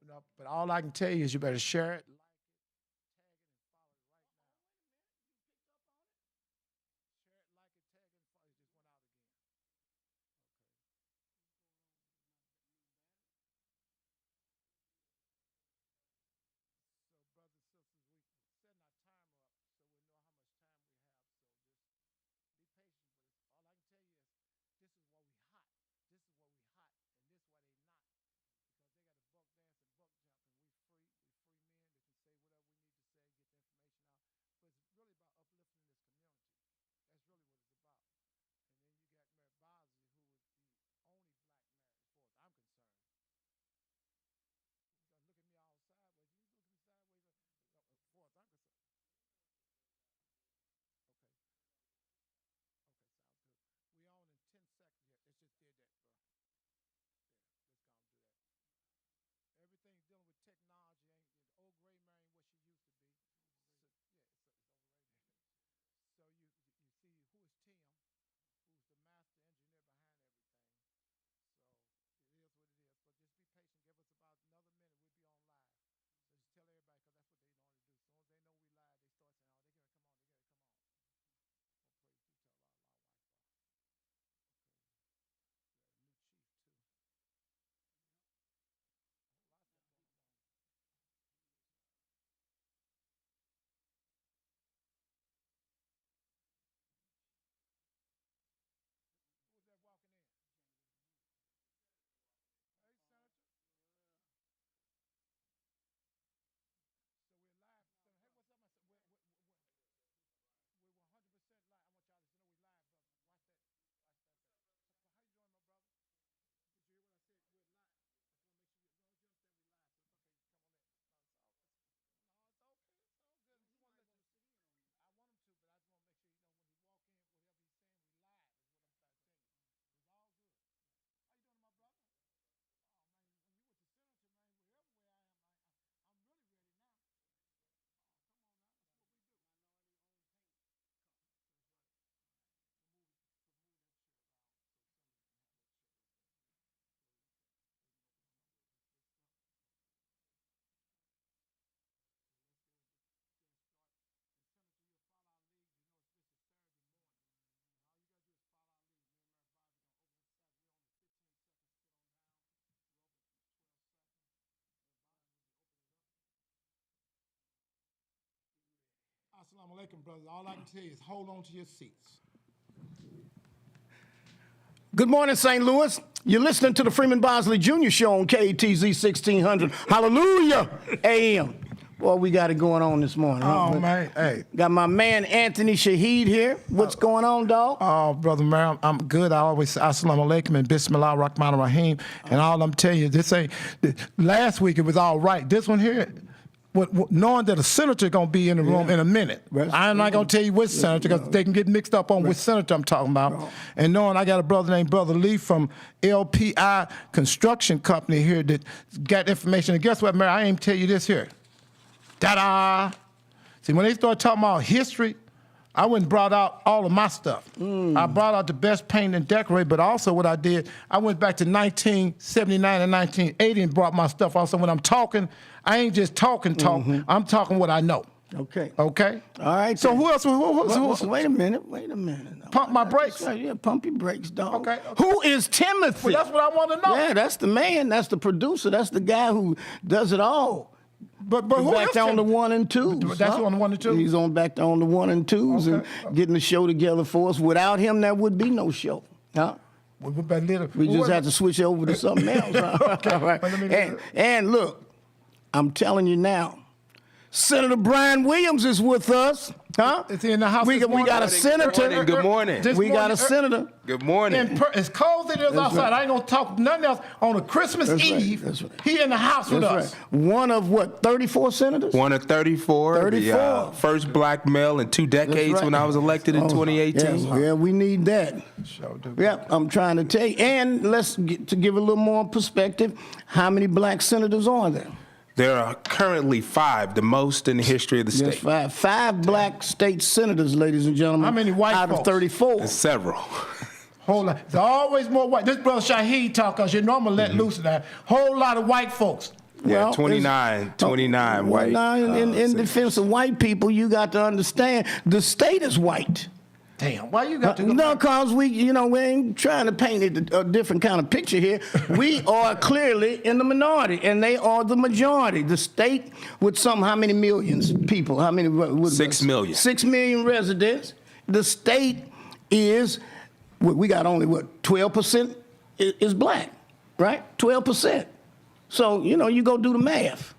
open up. But all I can tell you is you better share it, like it, Assalamu alaikum, brothers. All I can tell you is hold on to your seats. Good morning, St. Louis. You're listening to the Freeman Bosley Jr. Show on KTZ 1600. Hallelujah, AM. Boy, we got it going on this morning. Oh, man. Hey. Got my man Anthony Shaheed here. What's going on, dog? Oh, Brother Maram, I'm good. I always say Assalamu alaikum and Bismillah Rahman Rahim. And all I'm telling you, this ain't, last week it was all right. This one here, knowing that a senator going to be in the room in a minute. I'm not going to tell you which senator because they can get mixed up on which senator I'm talking about. And knowing I got a brother named Brother Lee from LPI Construction Company here that got information. And guess what, Mary? I ain't tell you this here. Ta-da! See, when they start talking about history, I went and brought out all of my stuff. I brought out the best paint and decorate, but also what I did, I went back to 1979 and 1980 and brought my stuff. Also, when I'm talking, I ain't just talking. I'm talking what I know. Okay. Okay? All right. So who else? Who wait a minute. No, pump my brakes? Yeah, pump your brakes, dog. Okay. Who is Timothy? Well, that's what I want to know. Yeah, that's the man. That's the producer. That's the guy who does it all. But who back else there on the 1 and 2. That's on the 1 and 2? He's on back there on the 1 and 2s and getting the show together for us. Without him, there would be no show. Huh? We just have to switch over to something else. Huh? Okay. All right. And look, I'm telling you now, Senator Brian Williams is with us. Huh? Is he in the house? We got a senator. Good morning. We got a senator. Good morning. As cold as it is outside, I ain't gonna talk nothing else. On a Christmas Eve, he in the house with us. One of what, 34 senators? One of 34. 34. The first black male in 2 decades when I was elected in 2018. Yeah, we need that. Yeah, I'm trying to tell you. And to give a little more perspective, how many black senators are there? There are currently 5, the most in the history of the state. Yes, 5 black state senators, ladies and gentlemen. How many white out folks? Of 34? There's several. Whole lot. There's always more white. This brother Shaheed talk, because you know I'm going to let loose of that. Whole lot of white folks. Yeah, Well, 29 white. Now, in defense of white people, you got to understand the state is white. Damn, why you got to go? No, because we ain't trying to paint a different kind of picture here. We are clearly in the minority, and they are the majority. The state with how many millions people? How many? 6 million. 6 million residents. The state is, we got only 12% is black, right? 12%. So, you go do the math.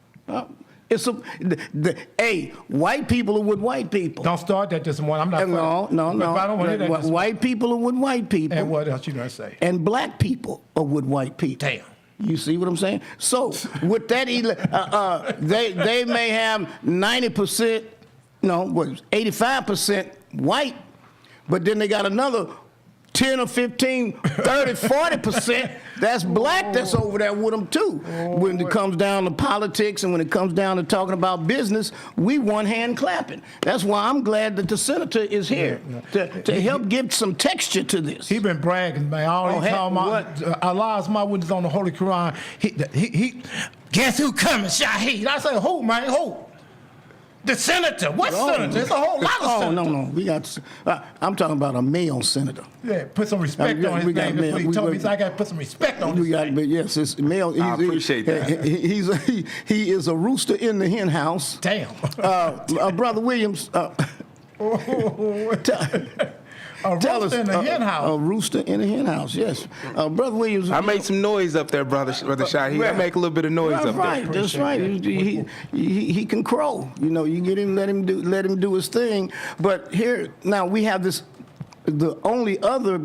White people are with white people. Don't start that this morning. I'm not. No. If I don't want to hear that. White people are with white people. And what else you gonna say? And black people are with white people. Damn. You see what I'm saying? So with that, they may have 90%, 85% white, but then they got another 10 or 15, 30, 40% that's black that's over there with them too. When it comes down to politics and when it comes down to talking about business, we one hand clapping. That's why I'm glad that the senator is here to help give some texture to this. He been bragging, man. All he talking about, Allah's my witness on the Holy Quran. He guess who coming, Shaheed? I say, who, man, who? The senator. What senator? There's a whole lot of senators. No. We got. I'm talking about a male senator. Yeah, put some respect on his name. That's what he told me. I got to put some respect on his name. Yes, it's male. I appreciate that. He is a rooster in the hen house. Damn. Brother Williams. Tell us in the hen house. A rooster in the hen house, yes. Brother Williams. I made some noise up there, brother Shaheed. I make a little bit of noise up there. Right, that's right. He can crow. You get him, let him do his thing. But here now we have this. The only other,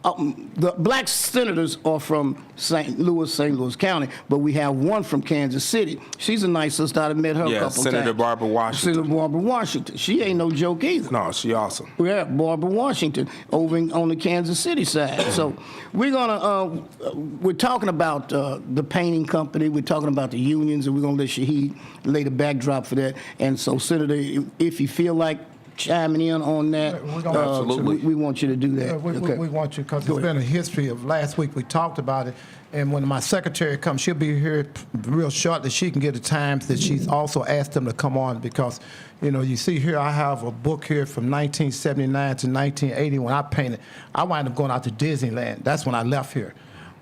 the black senators are from St. Louis County, but we have one from Kansas City. She's a nice sister. I've met her a couple times. Senator Barbara Washington. Senator Barbara Washington. She ain't no joke either. No, she awesome. Yeah, Barbara Washington over on the Kansas City side. So we're talking about the painting company. We're talking about the unions, and we're gonna let Shaheed lay the backdrop for that. And so, Senator, if you feel like chiming in on that, absolutely. We want you to do that. We want you, because it's been a history of last week. We talked about it, and when my secretary comes, she'll be here real shortly. She can get the times that she's also asked them to come on, because you see here I have a book here from 1979 to 1980 when I painted. I wound up going out to Disneyland. That's when I left here,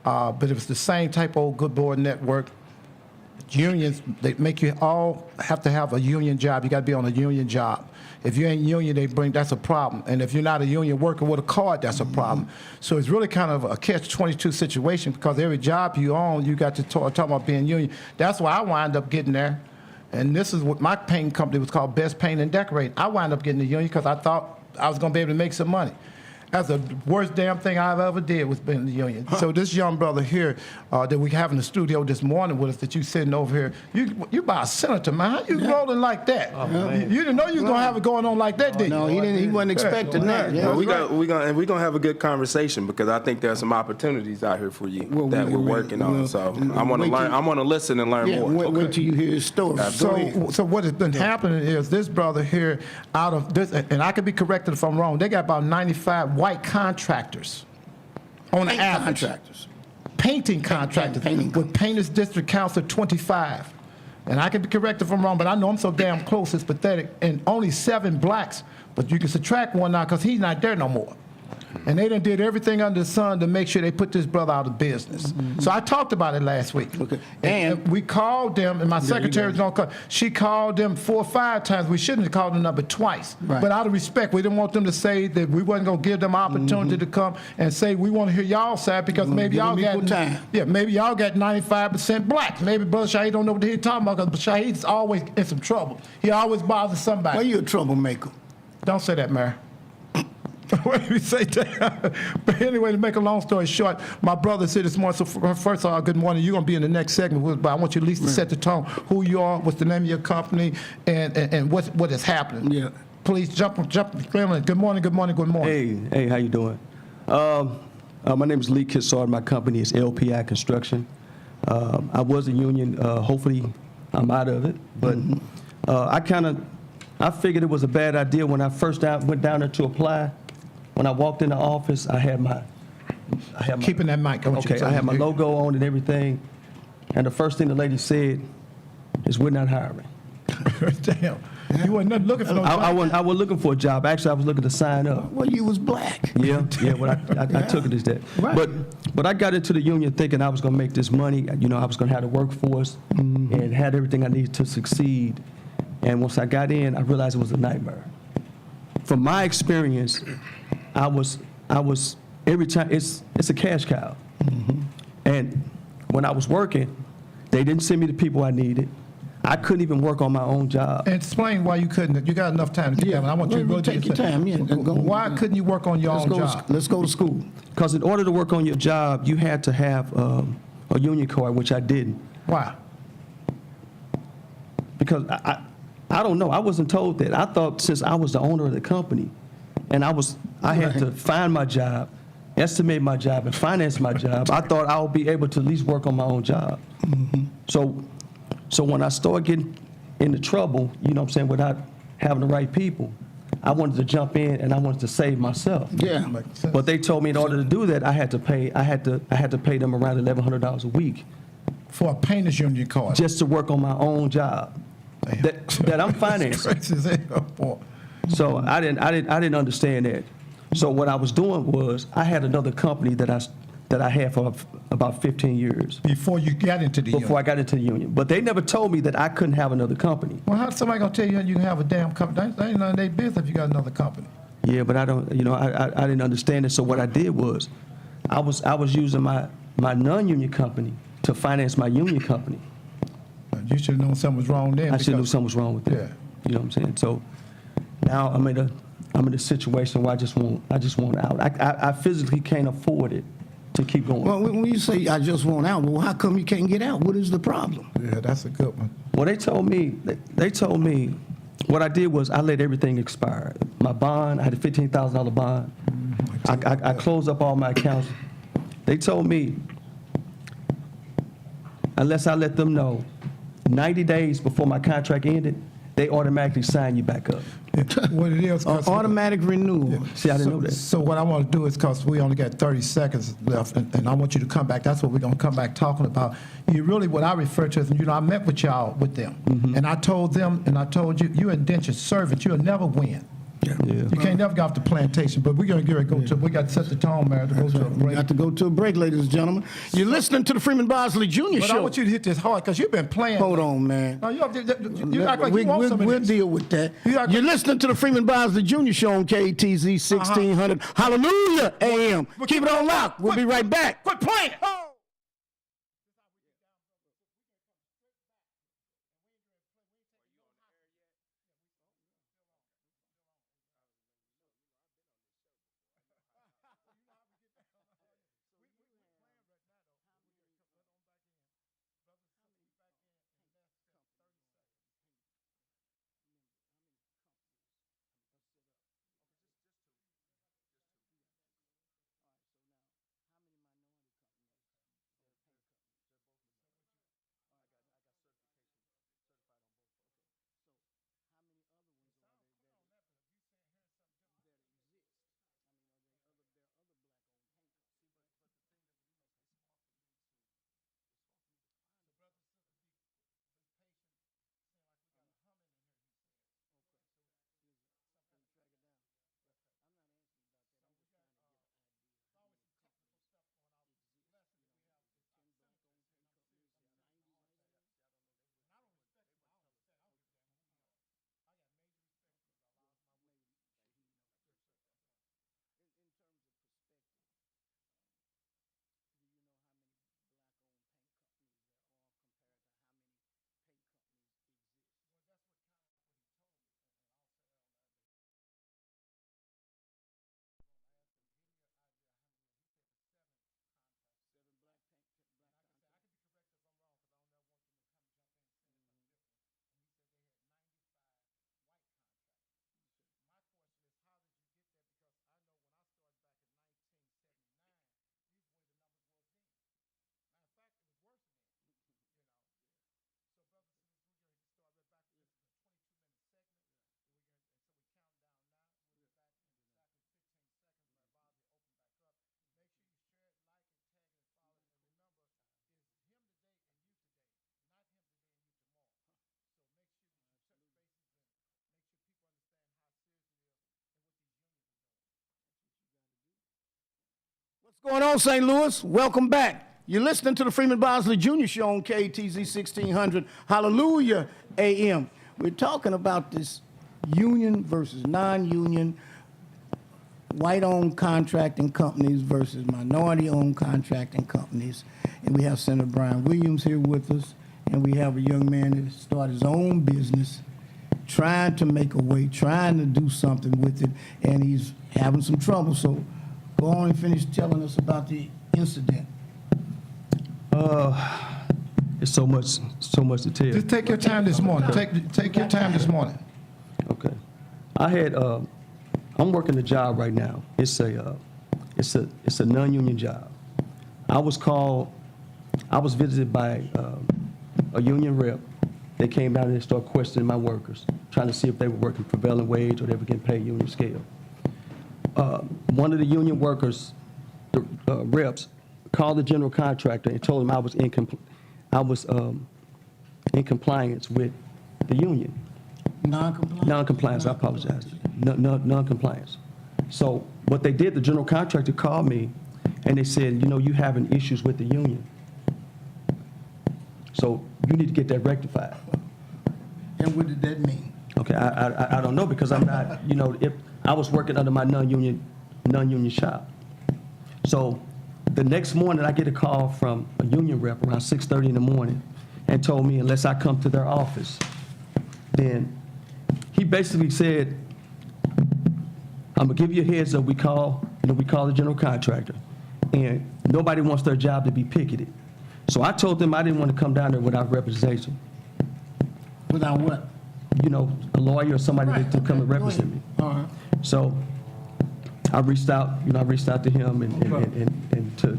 but it was the same type of old good board network. Unions, they make you all have to have a union job. You got to be on a union job. If you ain't union, that's a problem. And if you're not a union worker with a card, that's a problem. So it's really kind of a catch-22 situation, because every job you own, you got to talk about being union. That's why I wind up getting there. And this is what my painting company was called, Best Paint and Decorating. I wind up getting the union because I thought I was going to be able to make some money. That's the worst damn thing I've ever did, was being in the union. So this young brother here that we have in the studio this morning with us, that you sitting over here, you by a senator, man. How you rolling like that? You didn't know you was gonna have it going on like that, did you? No, he didn't. He wasn't expecting that. Yeah, we're gonna have a good conversation, because I think there's some opportunities out here for you that we're working on. So I want to learn. I want to listen and learn more. Wait till you hear his story. So what has been happening is this brother here, out of this, and I could be corrected if I'm wrong, they got about 95 white contractors on the average. Painting contractors. With Painters District Council 25. And I can be corrected if I'm wrong, but I know I'm so damn close, it's pathetic. And only 7 blacks, but you can subtract one now because he's not there no more. And they done did everything under the sun to make sure they put this brother out of business. So I talked about it last week. Okay. And we called them, and my secretary was going to call. She called them 4 or 5 times. We shouldn't have called them number twice. Right. But out of respect, we didn't want them to say that we wasn't going to give them an opportunity to come and say we want to hear y'all side, because maybe y'all got maybe y'all got 95% black. Maybe Brother Shaheed don't know what he's talking about, because Shaheed's always in some trouble. He always bothers somebody. Well, you a troublemaker. Don't say that, Mary. Why do we say that? But anyway, to make a long story short, my brother said this morning, so first of all, good morning. You're going to be in the next segment, but I want you at least to set the tone. Who you are, what's the name of your company, and what is happening. Yeah. Please jump. Good morning. Hey, how you doing? My name is Lee Kissard. My company is LPI Construction. I was a union. Hopefully, I'm out of it. But I figured it was a bad idea when I first went down there to apply. When I walked in the office, I had my keeping that mic. I had my logo on and everything. And the first thing the lady said, is we're not hiring. Damn. You wasn't nothing looking for no job. I was looking for a job. Actually, I was looking to sign up. Well, you was black. Yeah, but I took it as that. Right. But I got into the union thinking I was going to make this money. You know, I was going to have the workforce and had everything I needed to succeed. And once I got in, I realized it was a nightmare. From my experience, I was every time it's a cash cow. And when I was working, they didn't send me the people I needed. I couldn't even work on my own job. And explain why you couldn't. You got enough time to do that. I want you to really take your time. Yeah, why couldn't you work on your own job? Let's go to school. Because in order to work on your job, you had to have a union card, which I didn't. Why? Because I don't know. I wasn't told that. I thought since I was the owner of the company, and I had to find my job, estimate my job, and finance my job, I thought I would be able to at least work on my own job. So when I started getting into trouble, you know what I'm saying, without having the right people, I wanted to jump in and I wanted to save myself. Yeah. But they told me in order to do that, I had to pay them around $1,100 a week For a painter's union card. just to work on my own job that I'm financing. Crazy as hell, boy. So I didn't understand that. So what I was doing was I had another company that I had for about 15 years Before you got into the before I union. got into the union. But they never told me that I couldn't have another company. Well, how's somebody gonna tell you can have a damn company? That ain't none of their business if you got another company. Yeah, but I don't. You know, I didn't understand it. So what I did was, I was using my non-union company to finance my union company. You should have known something was wrong then. I should have knew because- something was wrong with it. Yeah. You know what I'm saying? So now I'm in a situation where I just want out. I physically can't afford it to keep going. Well, when you say I just want out, well, how come you can't get out? What is the problem? Yeah, that's a good one. Well, they told me what I did was I let everything expire. My bond, I had a $15,000 bond. I closed up all my accounts. They told me unless I let them know 90 days before my contract ended, they automatically sign you back up. What it is, 'cause- Automatic renewal. See, I didn't know that. So what I want to do is, because we only got 30 seconds left, and I want you to come back. That's what we're going to come back talking about. You really, what I refer to as, you know, I met with y'all, with them. And I told them, and I told you, you're indentured servant. You'll never win. Yeah. You can't never get off the plantation. But we're going to go to, we got to set the tone, man, to go to a We break. got to go to a break, ladies and gentlemen. You're listening to the Freeman Bosley Jr. But I Show. want you to hit this hard, because you've been playing. Hold on, man. No, you act like you want some of We'll this. deal with that. You act You're like- listening to the Freeman Bosley Jr. Show on KTZ 1600. Hallelujah AM. Keep it on lock. We'll be right back. Quit playing. Oh. What's going on, St. Louis? Welcome back. You're listening to the Freeman Bosley Jr. Show on KTZ 1600 Hallelujah AM. We're talking about this union versus non-union, white-owned contracting companies versus minority-owned contracting companies. And we have Senator Brian Williams here with us, and we have a young man that started his own business, trying to make a way, trying to do something with it, and he's having some trouble. So go on and finish telling us about the incident. It's so much to tell. Just take your time this morning. Take your time this morning. Okay. I had I'm working a job right now. It's a non-union job. I was visited by a union rep. They came down and started questioning my workers, trying to see if they were working prevailing wage or they were getting paid union scale. One of the union workers, the reps, called the general contractor and told him I was in compliance with the union. Non-compliance? Non-compliance, I apologize. Non-compliance. So what they did, the general contractor called me and they said, you having issues with the union. So you need to get that rectified. And what did that mean? Okay, I don't know because I'm not, if I was working under my non-union shop. So the next morning I get a call from a union rep around 6:30 in the morning and told me unless I come to their office, then he basically said, I'm gonna give you a heads up, we call the general contractor and nobody wants their job to be picketed. So I told them I didn't want to come down there without representation. Without what? A lawyer or somebody Right, to come and okay, go represent me. ahead. All right. So I reached out to him and to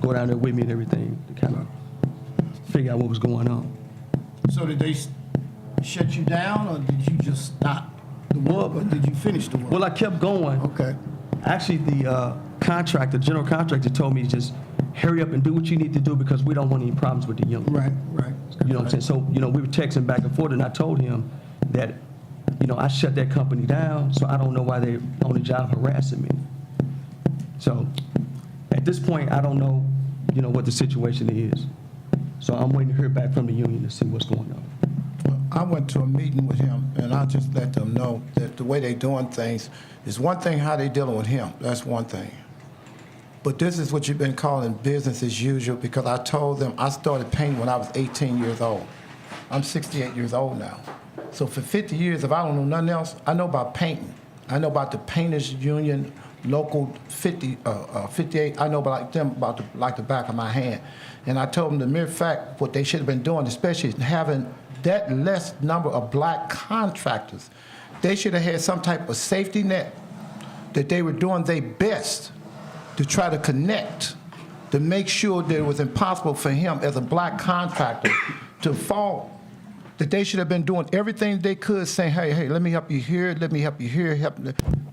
go down there with me and everything to kind of figure out what was going on. So did they shut you down, or did you just stop the work, or did you finish the work? Well, I kept going. Okay. Actually, the general contractor told me to just hurry up and do what you need to do because we don't want any problems with the union. Right. You know what I'm saying? So, we were texting back and forth, and I told him that, I shut that company down, so I don't know why they're on the job harassing me. So, at this point, I don't know, what the situation is. So I'm waiting to hear back from the union to see what's going on. I went to a meeting with him, and I just let them know that the way they doing things is one thing, how they dealing with him. That's one thing. But this is what you've been calling business as usual, because I told them I started painting when I was 18 years old. I'm 68 years old now. So for 50 years, if I don't know nothing else, I know about painting. I know about the Painters Union, Local 58. I know about them like the back of my hand. And I told them the mere fact what they should have been doing, especially having that less number of black contractors, they should have had some type of safety net that they were doing their best to try to connect, to make sure that it was impossible for him as a black contractor to fall, that they should have been doing everything they could, saying, hey, let me help you here, let me help you here.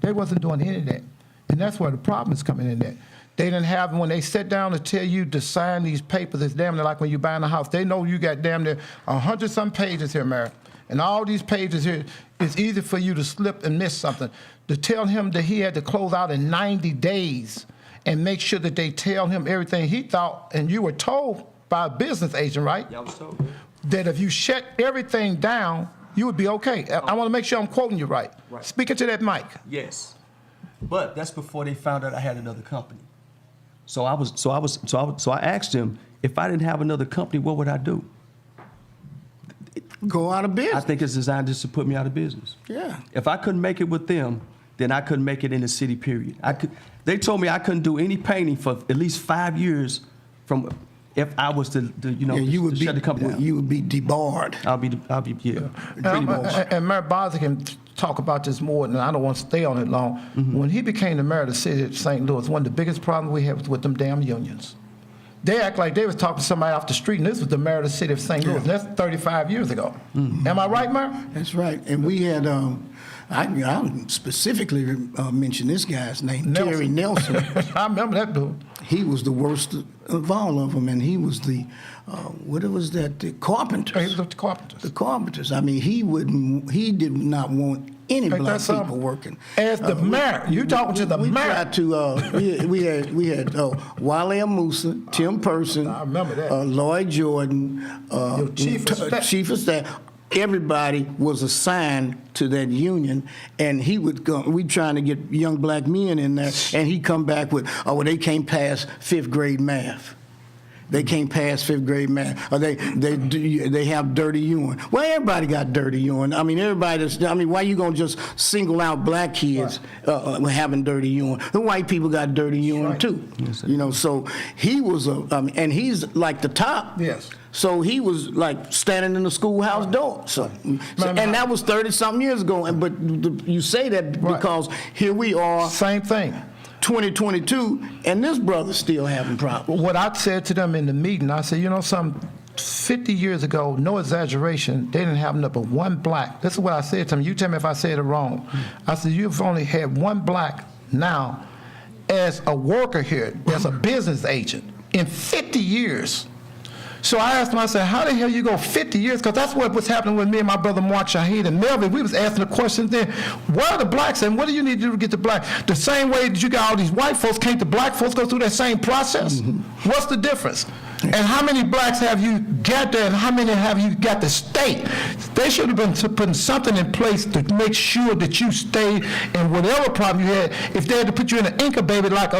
They wasn't doing any of that. And that's where the problem is coming in at. They didn't have, when they sit down to tell you to sign these papers, it's damn near like when you're buying a house. They know you got damn near 100-some pages here, Mary. And all these pages here, it's easy for you to slip and miss something. To tell him that he had to close out in 90 days and make sure that they tell him everything he thought, and you were told by a business agent, right? Yeah, I was told. That if you shut everything down, you would be okay. I want to make sure I'm quoting you right. Speaking to that mic. Yes, but that's before they found out I had another company. So I asked him if I didn't have another company, what would I do? Go out of I business. think it's designed just to put me out of business. Yeah. If I couldn't make it with them, then I couldn't make it in the city. Period. They told me I couldn't do any painting for at least 5 years from. If I was to You would shut the company down. You would be debarred. I'll be yeah. Pretty much. And Mayor Bosley can talk about this more, and I don't want to stay on it long. Mm-hmm. When he became the mayor of the city of St. Louis, one of the biggest problems we have was with them damn unions. They act like they was talking to somebody off the street, and this was the mayor of the city of St. Louis. And that's 35 years ago. Mm-hmm. Am I right, Mayor? That's right. And we had, I specifically mention this guy's name, Nelson. Terry Nelson. I remember that dude. He was the worst of all of them, and he was the, what was that, the carpenters. He was with the carpenters. The carpenters. I mean, he did not want any Ain't black that something? people working. As the mayor, you talking to the We mayor. tried to. We had Wale Musa, Tim Person, I remember that. Lloyd Jordan, Your chief of staff. chief of staff. Everybody was assigned to that union, and he would go. We trying to get young black men in there, and he come back with, "Oh, well, they can't pass 5th grade math. They can't pass 5th grade math. Or they have dirty urine." Well, everybody got dirty urine. I mean, why you gonna just single out black kids having dirty urine? The white people got dirty urine too. You know, so he was and he's like the top. Yes. So he was like standing in the schoolhouse door. So, and that was 30-something years ago. But you say that because here we are, Same thing. 2022, and this brother's still having problems. What I said to them in the meeting, I said, you know something, 50 years ago, no exaggeration, they didn't have nothing but one black. This is what I said to them. You tell me if I said it wrong. I said, you've only had one black now as a worker here, as a business agent, in 50 years. So I asked him, I said, how the hell you go 50 years? Because that's what was happening with me and my brother Mark Shaheed and Melvin. We was asking the question then, where are the blacks and what do you need to do to get the black? The same way that you got all these white folks, can't the black folks go through that same process? Mm-hmm. What's the difference? And how many blacks have you got there and how many have you got to stay? They should have been putting something in place to make sure that you stayed in whatever problem you had. If they had to put you in an incubator like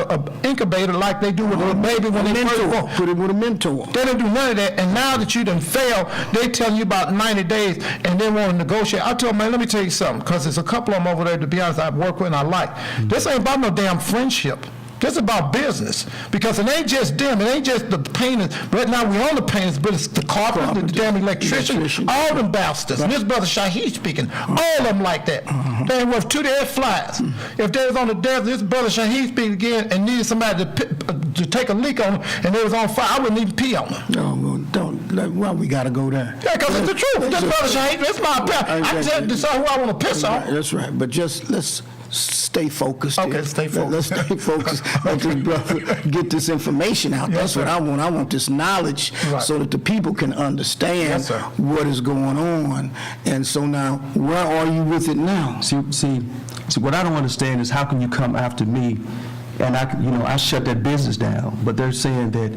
incubator like they do with a baby when they first born. Put it with a mentor. They don't do none of that, and now that you done failed, they telling you about 90 days, and they want to negotiate. I told them, man, let me tell you something, because there's a couple of them over there, to be honest, I work with and I like. This ain't about no damn friendship. This is about business, because it ain't just them, it ain't just the painters. Right now we own the painters, but it's the carpenter, the damn electrician, all them bastards. And this brother Shaheed speaking, all of them like that. They ain't worth 2 dead flies. If they was on the desert, this brother Shaheed speaking again and needed somebody to take a leak on them, and they was on fire, I wouldn't even pee on them. No, well, don't. Why we gotta go there? Yeah, because it's the truth. This brother Shaheed, that's my opinion. I can decide who I want to piss on. That's right. But just let's stay focused. Okay, here. stay focused. Let's stay focused. Let this brother get this information out. Yes, That's sir. what I want. I want this knowledge Right. so that the people can understand Yes, sir. what is going on. And so now, where are you with it now? See, what I don't understand is how can you come after me, and I shut that business down, but they're saying that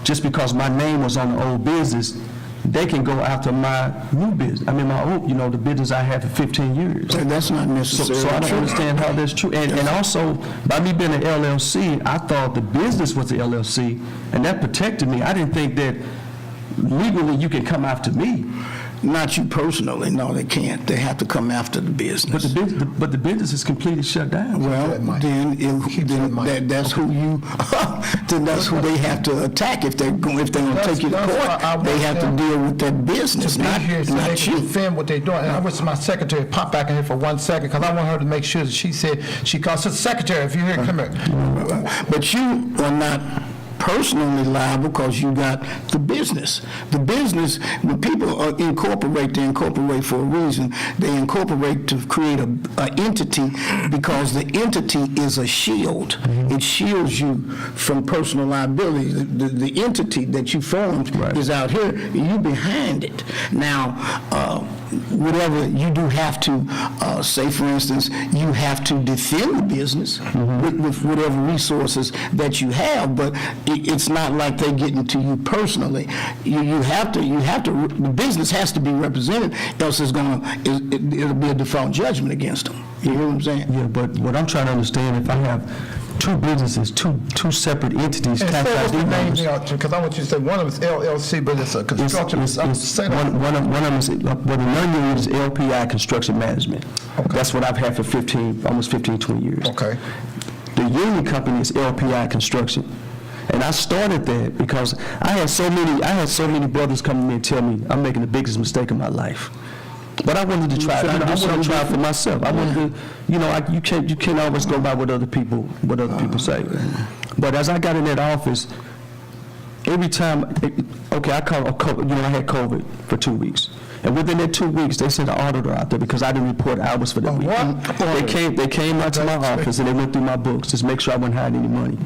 just because my name was on the old business, they can go after my new business. I mean, my old, the business I had for 15 years. And that's not necessarily So I don't true. understand how that's true. And also, by me being an LLC, I thought the business was the LLC, and that protected me. I didn't think that legally you can come after me. Not you personally. No, they can't. They have to come after the business. But the business is completely shut down. Well, that mic. that's who you. Then that's who they have to attack if they're going to take you to That's why I court. They have to want deal with that business, be not here so they not can you. defend what they're doing. And I wish my secretary pop back in here for 1 second, because I want her to make sure that she said she calls. So secretary, if you're here, come here. But you are not personally liable because you got the business. The business, when people incorporate, they incorporate for a reason. They incorporate to create an entity because the entity is a shield. It shields you from personal liability. The entity that you formed is out here. You behind it. Now, whatever you do have to, say for instance, you have to defend the business with whatever resources that you have, but it's not like they're getting to you personally. You have to, the business has to be represented, else it'll be a default judgment against them. You hear what I'm saying? Yeah, but what I'm trying to understand, if I have two businesses, two separate entities, And tax say what's the ID name, numbers. because I want you to say one of them is LLC, but it's a construction. Say that. One of them is, well, the non-union is LPI Construction Management. That's what I've had for almost 15, 20 years. Okay. The union company is LPI Construction. And I started that because I had so many brothers come to me and tell me I'm making the biggest mistake of my life. But I wanted to try. I wanted to try it for myself. I wanted to, you can't always go by what other people say. But as I got in that office, every time, I had COVID for 2 weeks. And within that 2 weeks, they sent an auditor out there because I didn't report hours for that week. What? They came out to my office and they went through my books to make sure I wasn't hiding any money.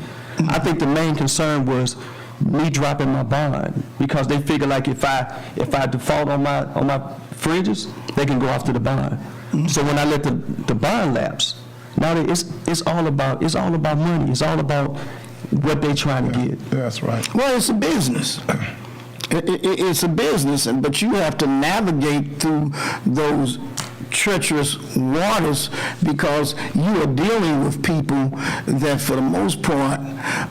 I think the main concern was me dropping my bond because they figure like if I default on my fringes, they can go after the bond. So when I let the bond lapse, now it's all about money. It's all about what they trying to get. That's right. Well, it's a business. It's a business, but you have to navigate through those treacherous waters because you are dealing with people that, for the most part,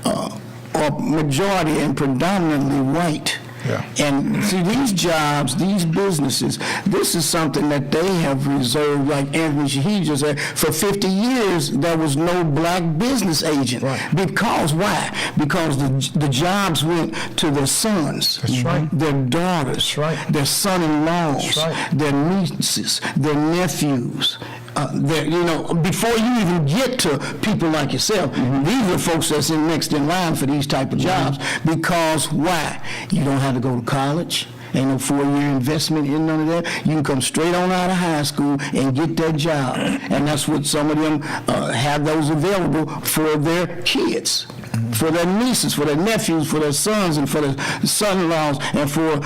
are majority and predominantly white. Yeah. And see, these jobs, these businesses, this is something that they have reserved, like Anthony Shahid just said, for 50 years, there was no black business agent. Right. Because why? Because the jobs went to their sons, That's right. their daughters, That's right. their son-in-laws, That's right. their nieces, their nephews. Before you even get to people like yourself, these are folks that's next in line for these type of jobs. Because why? You don't have to go to college. Ain't no 4-year investment in none of that. You can come straight on out of high school and get that job. And that's what some of them have those available for their kids, for their nieces, for their nephews, for their sons, and for their son-in-laws, and for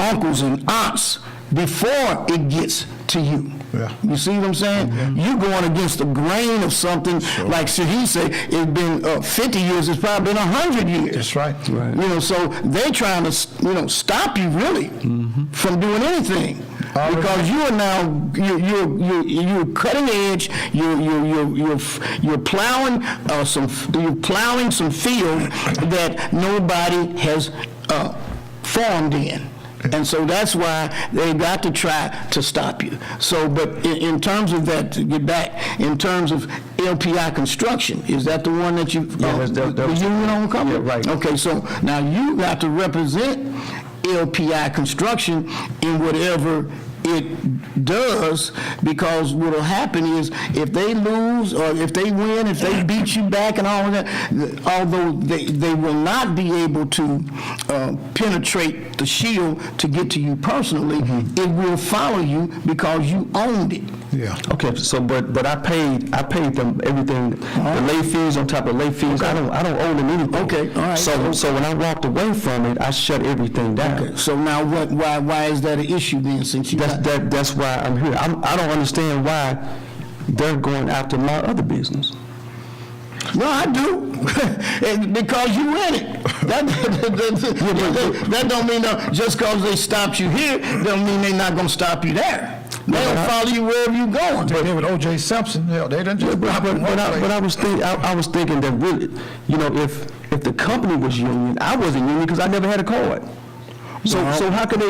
uncles and aunts before it gets to you. Yeah. You see what I'm saying? You're going against the grain of something, like he said, it's been 50 years, it's probably been 100 years. That's right. So they trying to, stop you really from doing anything. Because you are now you're cutting edge. You're plowing some field that nobody has formed in. And so that's why they got to try to stop you. So, but in terms of that, to get back, in terms of LPI Construction, is that the one that you, the union-owned company? Yeah, right. Okay, so now you got to represent LPI Construction in whatever it does, because what will happen is if they lose or if they win, if they beat you back and all of that, although they will not be able to penetrate the shield to get to you personally, it will follow you because you owned it. Yeah. Okay, so but I paid them everything, the late fees on top of late fees. Okay. I don't owe them anything. Okay, all right. So when I walked away from it, I shut everything down. Okay, so now why is that an issue then, since you That's why I'm here. I don't understand why they're going after my other business. No, I do. Because you in it. That don't mean just because they stopped you here, don't mean they're not going to stop you there. They'll follow you wherever you're going. They did with O.J. Simpson. They didn't just stop in one place. But I was thinking that really, if the company was union, I wasn't union because I never had a card. So how could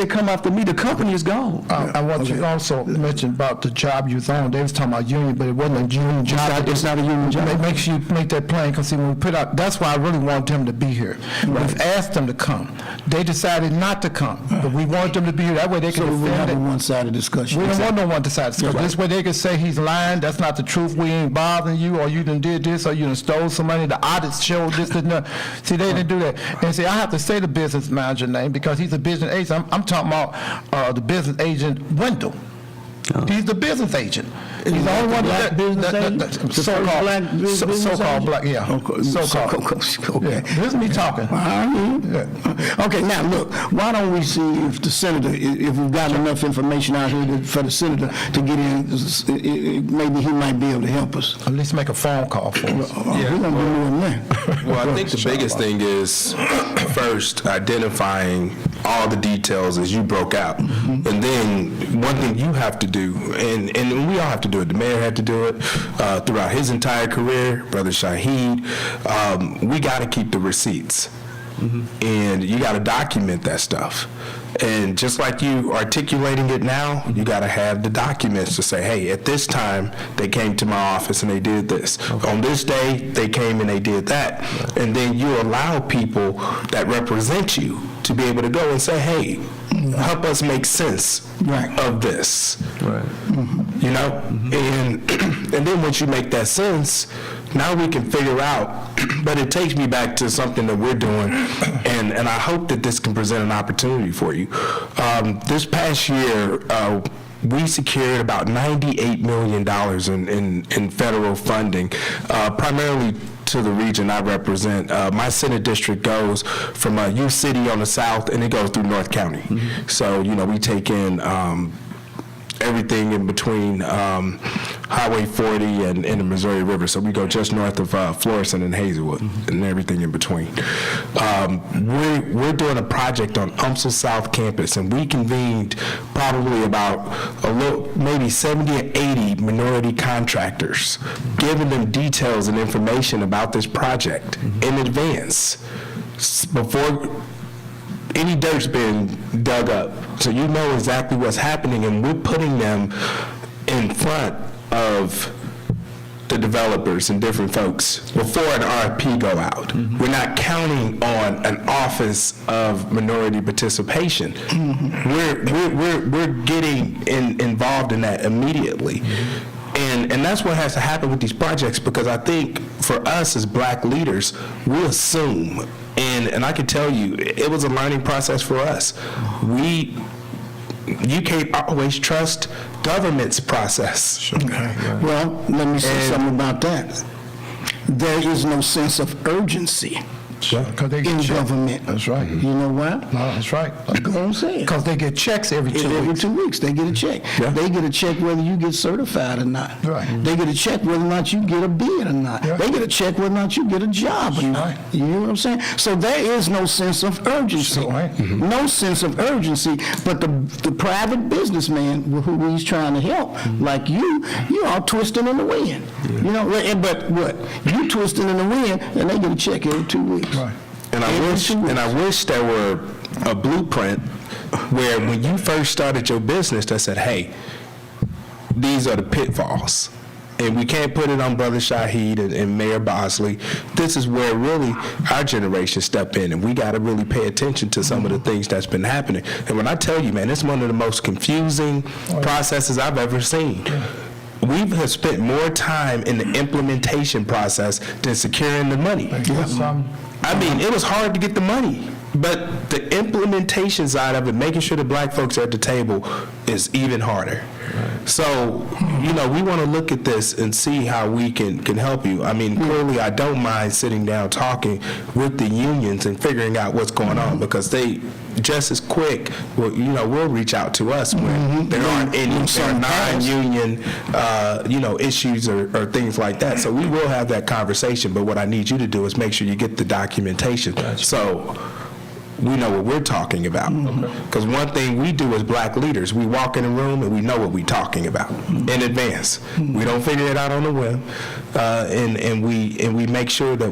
they come after me? The company is gone. I want you to also mention about the job you was on. They was talking about union, but it wasn't a union job. It's not a union job. Make sure you make that plain, because see, when we put out, that's why I really wanted them to be here. We've asked them to come. They decided not to come, but we want them to be here. That way they can So we have defend a it. one-sided discussion. We don't want no one-sided discussion. Right. This way they can say he's lying, that's not the truth, we ain't bothering you, or you done did this, or you done stole some money, the audit showed this and that. See, they didn't do that. And see, I have to say the business manager name because he's a business agent. I'm talking about the business agent Wendell. He's the business agent. He's the only one black business agent? so-called Black business so-called agent? black, yeah. Okay. So-called. Okay. Yeah. This is me talking. Okay, now look, why don't we see if the senator, if we've got enough information out here for the senator to get in, maybe he might be able to help us. At least make a phone call for us. We're going to do more than that. Well, I think the biggest thing is first identifying all the details as you broke out. And then one thing you have to do, and we all have to do it, the mayor had to do it throughout his entire career, Brother Shahid, we got to keep the receipts. And you got to document that stuff. And just like you articulating it now, you got to have the documents to say, hey, at this time, they came to my office and they did this. On this day, they came and they did that. And then you allow people that represent you to be able to go and say, hey, help us make sense of this. Right. You know? And then once you make that sense, now we can figure out, but it takes me back to something that we're doing, and I hope that this can present an opportunity for you. This past year, we secured about $98 million in federal funding, primarily to the region I represent. My Senate district goes from U-City on the south, and it goes through North County. So, we take in everything in between Highway 40 and the Missouri River. So we go just north of Florissant and Hazelwood and everything in between. We're doing a project on UMSL South Campus, and we convened probably about maybe 70 or 80 minority contractors, giving them details and information about this project in advance before any dirt's been dug up. So you know exactly what's happening, and we're putting them in front of the developers and different folks before an RFP go out. We're not counting on an office of minority participation. We're getting involved in that immediately. And that's what has to happen with these projects, because I think for us as black leaders, we assume, and I can tell you, it was a learning process for us. You can't always trust government's process. Well, let me say something about that. There is no sense of urgency Because they in get checks. government. That's right. You know why? No, that's right. Go on, say it. Because they get checks every 2 Every weeks. 2 weeks, they get a check. Yeah. They get a check whether you get certified or not. Right. They get a check whether or not you get a bid or not. Yeah. They get a check whether or not you get a job or not. right. You know what I'm saying? So there is no sense of urgency. Sure, right. No sense of urgency. But the private businessman who he's trying to help, like you all twisting in the wind. You know, but what? You twisting in the wind, and they get a check every 2 weeks. Right. And I wish there were a blueprint where when you first started your business that said, hey, these are the pitfalls. And we can't put it on Brother Shaheed and Mayor Bosley. This is where really our generation step in, and we got to really pay attention to some of the things that's been happening. And when I tell you, man, it's one of the most confusing processes I've ever seen. We have spent more time in the implementation process than securing the money. I mean, it was hard to get the money, but the implementation side of it, making sure the black folks are at the table, is even harder. So, you know, we want to look at this and see how we can help you. I mean, clearly, I don't mind sitting down talking with the unions and figuring out what's going on, because they just as quick, will reach out to us when there aren't any non-union, issues or things like that. So we will have that conversation. But what I need you to do is make sure you get the documentation. So we know what we're talking about. Because one thing we do as black leaders, we walk in a room and we know what we're talking about in advance. We don't figure it out on the whim, and we make sure that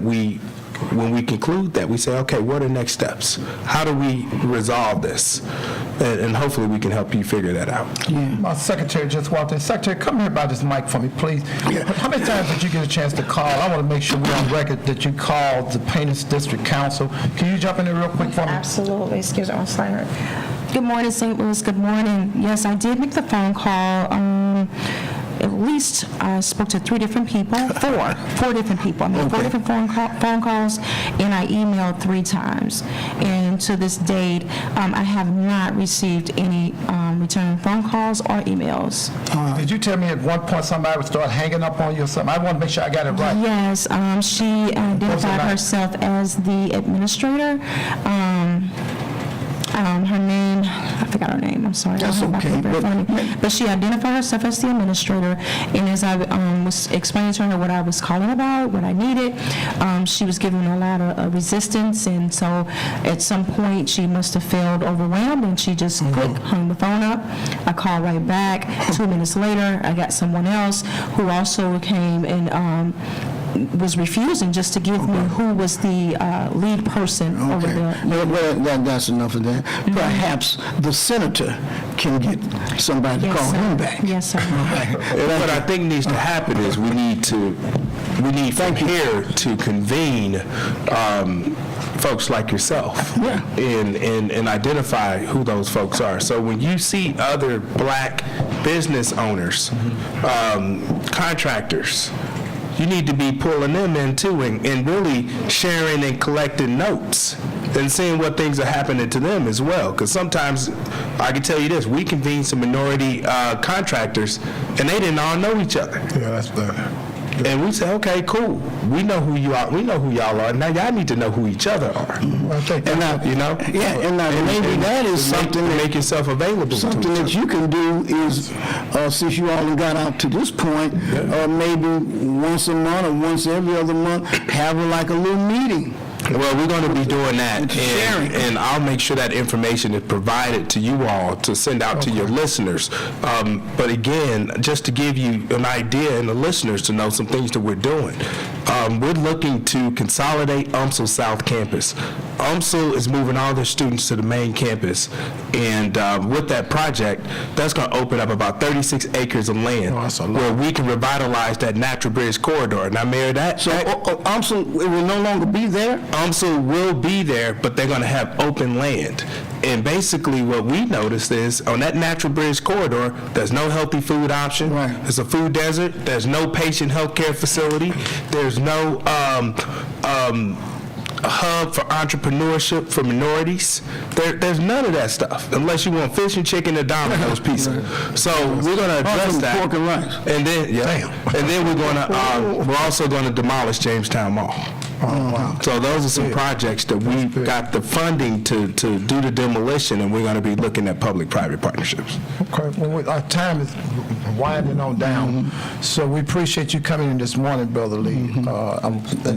when we conclude that, we say, okay, what are the next steps? How do we resolve this? And hopefully we can help you figure that out. My secretary just walked in. Secretary, come here by this mic for me, please. How many times did you get a chance to call? I want to make sure we're on record that you called the Paints District Council. Can you jump in there real quick for me? Absolutely. Excuse me, I'm sliding. Good morning, St. Louis. Good morning. Yes, I did make the phone call. At least I spoke to four different people. Four different people. I made 4 different phone calls, and I emailed 3 times. And to this date, I have not received any return phone calls or emails. Did you tell me at one point somebody would start hanging up on you or something? I want to make sure I got it right. Yes, she identified name? herself as the administrator. Her name, I forgot her name, I'm sorry. That's I don't have my okay, paper in front of me. But she identified herself as the administrator, and as I was explaining to her what I was calling about, what I needed, she was giving a lot of resistance, and so at some point she must have felt overwhelmed, and she just hung the phone up. I called right back. 2 minutes later, I got someone else who also came and was refusing just to give me who was the lead person over there. Well, that's enough of that. Perhaps the senator can get somebody to Yes, call sir. him back. Yes, sir. And what I think needs to happen is we need from here to convene folks like yourself and identify who those folks are. So when you see other black business owners, contractors, you need to be pulling them in too and really sharing and collecting notes and seeing what things are happening to them as well. Because sometimes, I can tell you this, we convened some minority contractors and they didn't all know each other. Yeah, that's better. And we say, okay, cool. We know who you are. We know who y'all are. Now y'all need to know who each other are. I think And now, You know? yeah, and now maybe that is something to that make yourself available. something to that each you can do is, since you all got out to this point, maybe once a month or once every other month, have like a little meeting. Well, we're going to be doing that, Sharing. and I'll make sure that information is provided to you all to send out to your listeners. But again, just to give you an idea and the listeners to know some things that we're doing, we're looking to consolidate UMSL South Campus. UMSL is moving all their students to the main campus, and with that project, that's going to open up about 36 acres of land where we can revitalize that natural bridge corridor. Now, Mayor, So UMSL, it will no longer be there? UMSL will be there, but they're going to have open land. And basically what we noticed is on that natural bridge corridor, there's no healthy food option. Right. There's a food desert. There's no patient health care facility. There's no hub for entrepreneurship for minorities. There's none of that stuff unless you want fish and chicken and Domino's pizza. So we're going to address Some that. pork and rice. And then, and then we're also going to demolish Jamestown Mall. So those are some projects that we've got the funding to do the demolition, and we're going to be looking at public-private partnerships. Okay, well, our time is winding on down, so we appreciate you coming in this morning, Brother Lee.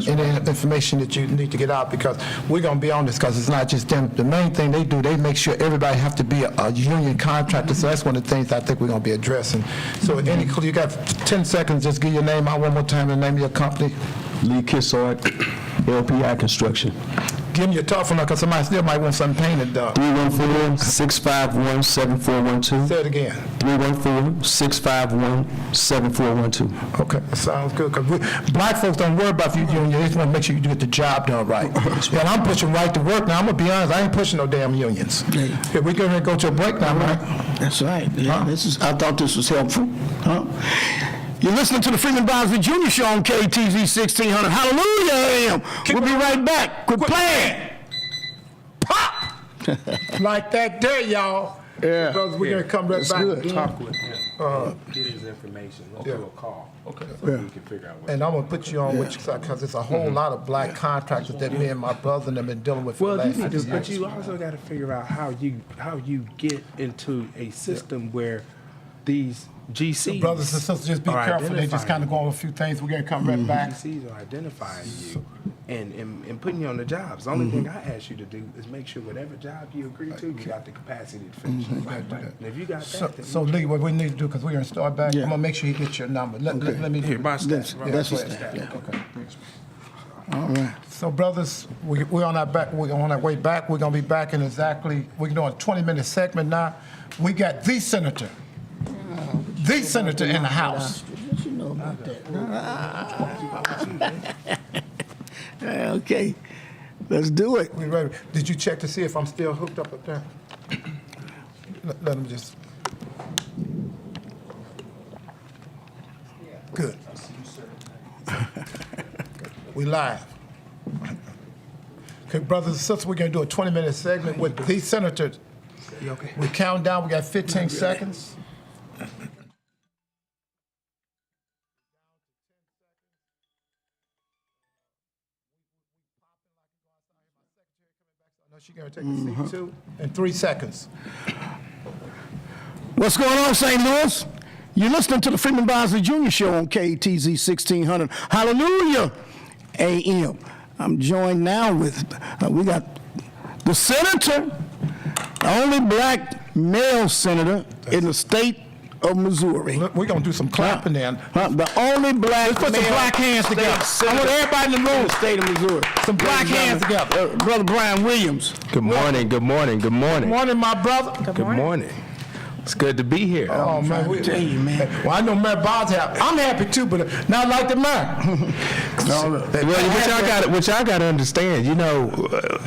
Any information that you need to get out, because we're going to be on this, because it's not just them. The main thing they do, they make sure everybody have to be a union contractor, so that's one of the things I think we're going to be addressing. So you got 10 seconds, just give your name out one more time, the name of your company. Lee Kissard, LPI Construction. Give me your telephone, because somebody still might want something painted done. 314-651-7412. Say it again. 314-651-7412. Okay, that sounds good, because black folks don't worry about if you union, they just want to make sure you get the job done right. And I'm pushing right to work now. I'm going to be honest, I ain't pushing no damn unions. Yeah, we're going to go to a break now, right? That's right. Yeah, I thought this was helpful. Huh? You're listening to the Freeman Bosley Jr. Show on KTZ 1600. Hallelujah, AM. We'll be right back. Quit playing. Pop! Like that there, y'all. Yeah. Brothers, we're going to come right That's back. good. Talk with him, get his information, let's do a call. Okay. So we can figure out what. And I'm going to put you on which side, because there's a whole lot of black contractors that me and my brother and them been dealing with for the Well, you last need to, 6 but years. you also got to figure out how you get into a system where these GCs. Brothers and sisters, just be are careful. They just kind of identifying go over a few things. We're going to come right back. GCs are identifying you and putting you on the jobs. The only thing I ask you to do is make sure whatever job you agree to, you got the capacity to finish. And if you got that, then So Lee, what we need to do, because we're going to start back, I'm going to make sure you get your number. Let me do here, it. my staff. That's what's that. Yeah. Okay. All right. So, brothers, we're on our way back. We're going to be back in we're doing a 20-minute segment now. We got the senator in the House. What you know about that? Okay. Let's do it. We ready? Did you check to see if I'm still hooked up there? Let him just. Good. We live. Okay, brothers and sisters, we're going to do a 20-minute segment with the senator. We count down. We got 15 seconds. She's going to take a seat too in 3 seconds. What's going on, St. Louis? You're listening to the Freeman Bosley Jr. Show on KTZ 1600. Hallelujah, AM. I'm joined now with, we got the senator, the only black male senator in the state of Missouri. We're going to do some clapping then. The only black Let's put some male black hands state together. I senator want everybody in the room. in the state of Missouri. Some black hands together. Brother Brian Williams. Good morning, good morning, good morning. Morning, my brother. Good morning. It's good to be here. Oh, man. tell you, man. Well, I know Mayor Bob's happy. I'm happy too, but not like the mayor. Well, what y'all got to understand, you know,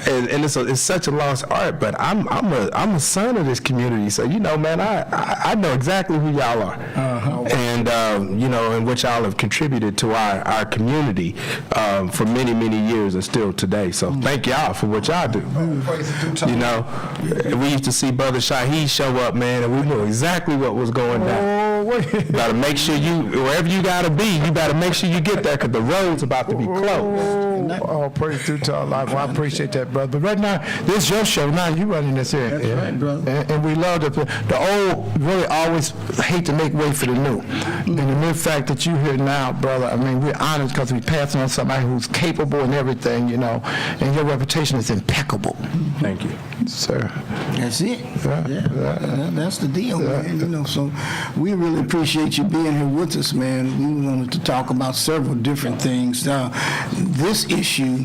and it's such a lost art. But I'm a son of this community, so you know, man, I know exactly who y'all are, and you know, and what y'all have contributed to our community for many years and still today. So thank y'all for what y'all do. You know, we used to see Brother Shaheed show up, man, and we knew exactly what was going down. Oh, way. Better make sure wherever you gotta be, you better make sure you get there, because the road's about to be closed. Oh, praise through to our life. Well, I appreciate that, brother. But right now, this is your show. Now you running this here. That's right, brother. And we love the old really always hate to make way for the new. And the mere fact that you're here now, brother, I mean, we're honored because we passing on somebody who's capable and everything, you know, and your reputation is impeccable. Thank you. Sir. That's it. That's the deal, man. You know, so we really appreciate you being here with us, man. We wanted to talk about several different things. This issue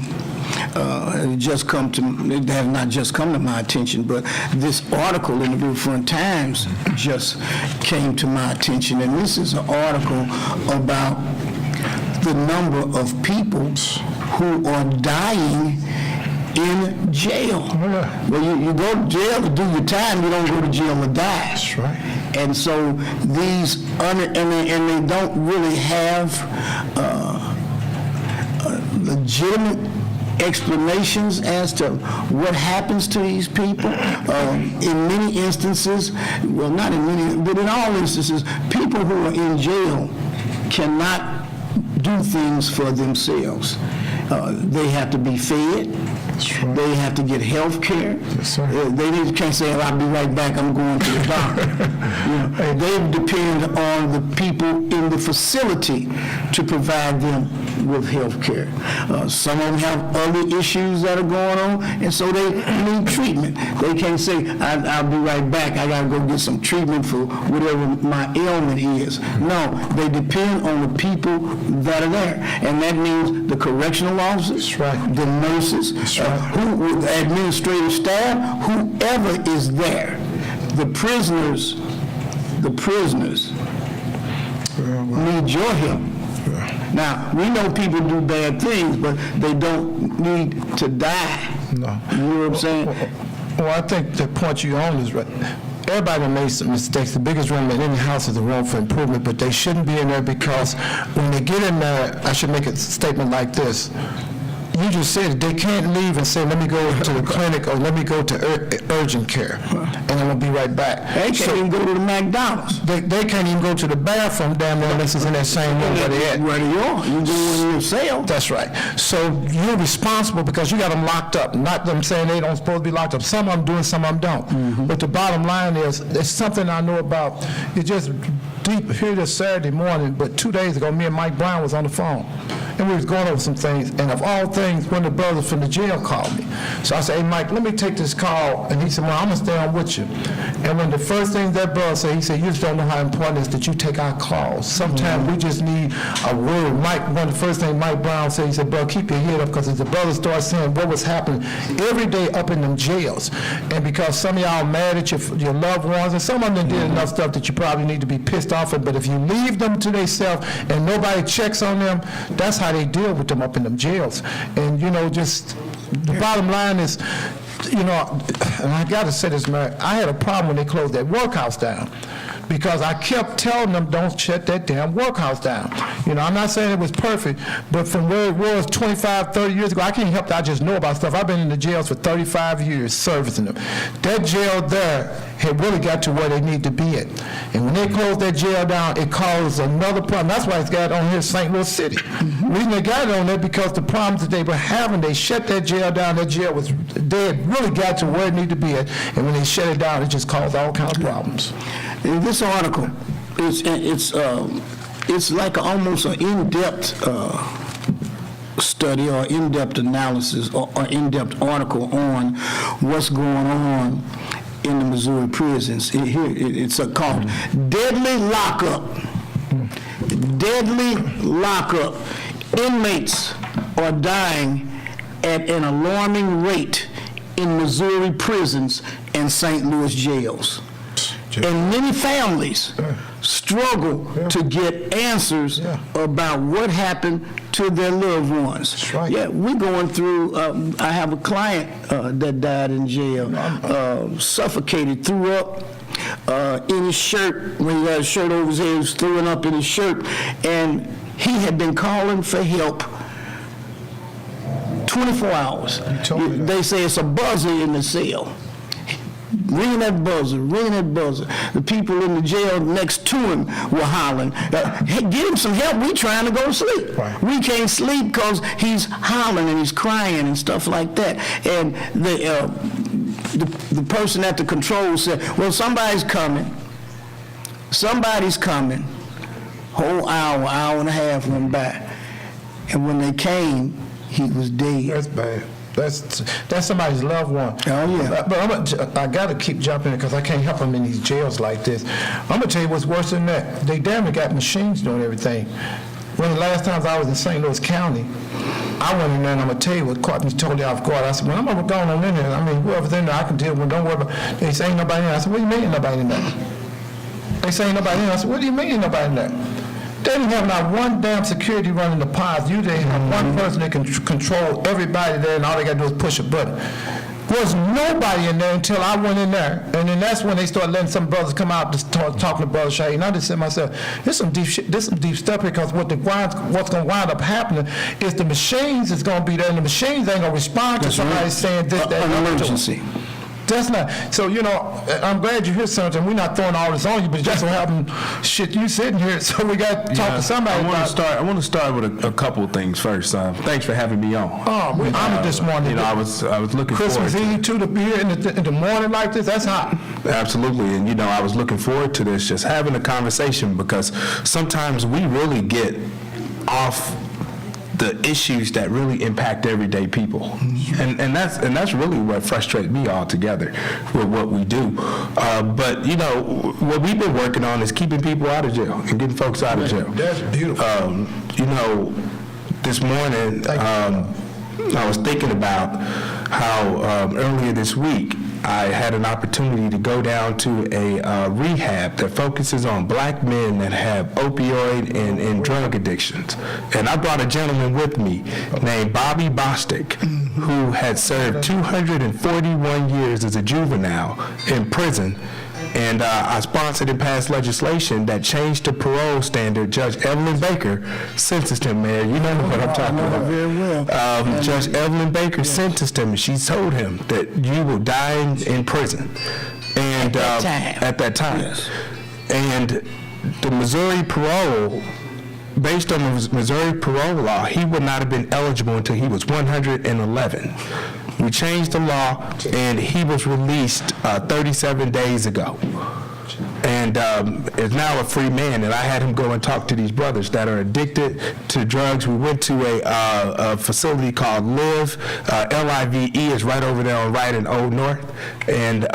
it has not just come to my attention, but this article in the Riverfront Times just came to my attention, and this is an article about the number of people who are dying in jail. Well, you go to jail to do your time, you don't go to jail to die. That's right. And so these, and they don't really have legitimate explanations as to what happens to these people. In many instances, well, not in many, but in all instances, people who are in jail cannot do things for themselves. They have to be fed. Right. They have to get health care. Yes, sir. They can't say, I'll be right back, I'm going to the doctor. They depend on the people in the facility to provide them with health care. Some of them have other issues that are going on, and so they need treatment. They can't say, I'll be right back, I got to go get some treatment for whatever my ailment is. No, they depend on the people that are there, and that means the correctional officers, right. the nurses, the administrative staff, whoever is there. The prisoners need your help. Now, we know people do bad things, but they don't need to die. No. You know what I'm saying? Well, I think the point you're on is right. Everybody made some mistakes. The biggest room in any house is a room for improvement, but they shouldn't be in there, because when they get in there, I should make a statement like this. You just said it, they can't leave and say, let me go to the clinic or let me go to urgent care, and I'm going to be right back. They can't even go to the McDonald's. They can't even go to the bathroom damn near unless it's in that same room where they at. Where they are. You go in your cell. That's right. So you're responsible because you got them locked up. Not them saying they don't supposed to be locked up. Some of them do and some of them don't. Mm-hmm. But the bottom line is, it's something I know about. It's just deep here this Saturday morning, but 2 days ago, me and Mike Brown was on the phone. And we was going over some things, and of all things, one of the brothers from the jail called me. So I said, hey, Mike, let me take this call. And he said, well, I'm going to stay on with you. And when the first thing that brother said, he said, you just don't know how important it is that you take our calls. Sometimes we just need a word. Mike, one of the first things Mike Brown said, he said, bro, keep your head up, because as the brother started saying what was happening every day up in them jails, and because some of y'all mad at your loved ones, and some of them did enough stuff that you probably need to be pissed off at, but if you leave them to themselves and nobody checks on them, that's how they deal with them up in them jails. And, you know, just the bottom line is, you know, and I got to say this, man, I had a problem when they closed that workhouse down, because I kept telling them, don't shut that damn workhouse down. You know, I'm not saying it was perfect, but from where it was 25, 30 years ago, I can't help that. I just know about stuff. I've been in the jails for 35 years servicing them. That jail there had really got to where they need to be at. And when they closed that jail down, it caused another problem. That's why it's got on here St. Louis City. The reason they got it on there, because the problems that they were having, they shut that jail down. That jail was, they had really got to where it needed to be at. And when they shut it down, it just caused all kinds of problems. In this article, it's like almost an in-depth study or in-depth analysis or in-depth article on what's going on in the Missouri prisons. It's called Deadly Lockup. Deadly Lockup. Inmates are dying at an alarming rate in Missouri prisons and St. Louis jails. And many families struggle to get answers about what happened to their loved ones. That's right. Yeah, we're going through, I have a client that died in jail, suffocated, threw up in his shirt. When he got his shirt over his head, he was throwing up in his shirt. And he had been calling for help 24 hours. You told me that. They say it's a buzzer in the cell. ringing that buzzer, ringing that buzzer. The people in the jail next to him were hollering, hey, get him some help, we trying to go to sleep. Right. We can't sleep because he's hollering and he's crying and stuff like that. And the person at the control said, well, somebody's coming. Somebody's coming. Whole hour and a half went by. And when they came, he was dead. That's bad. That's somebody's loved one. Oh, yeah. But I got to keep jumping because I can't help them in these jails like this. I'm going to tell you what's worse than that. They damn near got machines doing everything. One of the last times I was in St. Louis County, I went in there and I'm going to tell you what caught me totally off guard. I said, well, I'm going on in there. I mean, whoever's in there, I can deal with. Don't worry about it. They say ain't nobody in there. I said, what do you mean ain't nobody in there? They say ain't nobody in there. I said, what do you mean ain't nobody in there? They didn't have not one damn security running the pods. You didn't have one person that can control everybody there, and all they got to do is push a button. There was nobody in there until I went in there, and then that's when they started letting some brothers come out to talking to Brother Shaheen. And I just said to myself, this some deep shit, this some deep stuff here, because what's going to wind up happening is the machines is going to be there, and the machines ain't going to respond to somebody saying this, that, An and the other. emergency. That's not, so, you know, I'm glad you're here, Senator, and we're not throwing all this on you, but it just so happened, shit, you sitting here, so we got to talk to somebody about. I want to start with a couple of things first. Thanks for having me on. Oh, we're honored this morning. You know, I was looking Christmas forward to Eve, too, to be here in the morning like this, that's hot. Absolutely, and you know, I was looking forward to this, just having a conversation, because sometimes we really get off the issues that really impact everyday people, and that's really what frustrates me altogether with what we do. But you know, what we've been working on is keeping people out of jail and getting folks out of jail. That's beautiful. You know, this morning I was thinking about how earlier this week I had an opportunity to go down to a rehab that focuses on black men that have opioid and drug addictions. And I brought a gentleman with me named Bobby Bostic, who had served 241 years as a juvenile in prison. And I sponsored and passed legislation that changed the parole standard. Judge Evelyn Baker sentenced him, Mayor. You know what I'm talking about. Very well. Judge Evelyn Baker sentenced him, and she told him that you will die in prison. And at that time. Yes. And the Missouri parole, based on the Missouri parole law, he would not have been eligible until he was 111. We changed the law, and he was released 37 days ago. And is now a free man, and I had him go and talk to these brothers that are addicted to drugs. We went to a facility called LIVE. L-I-V-E is right over there on Wright and Old North. And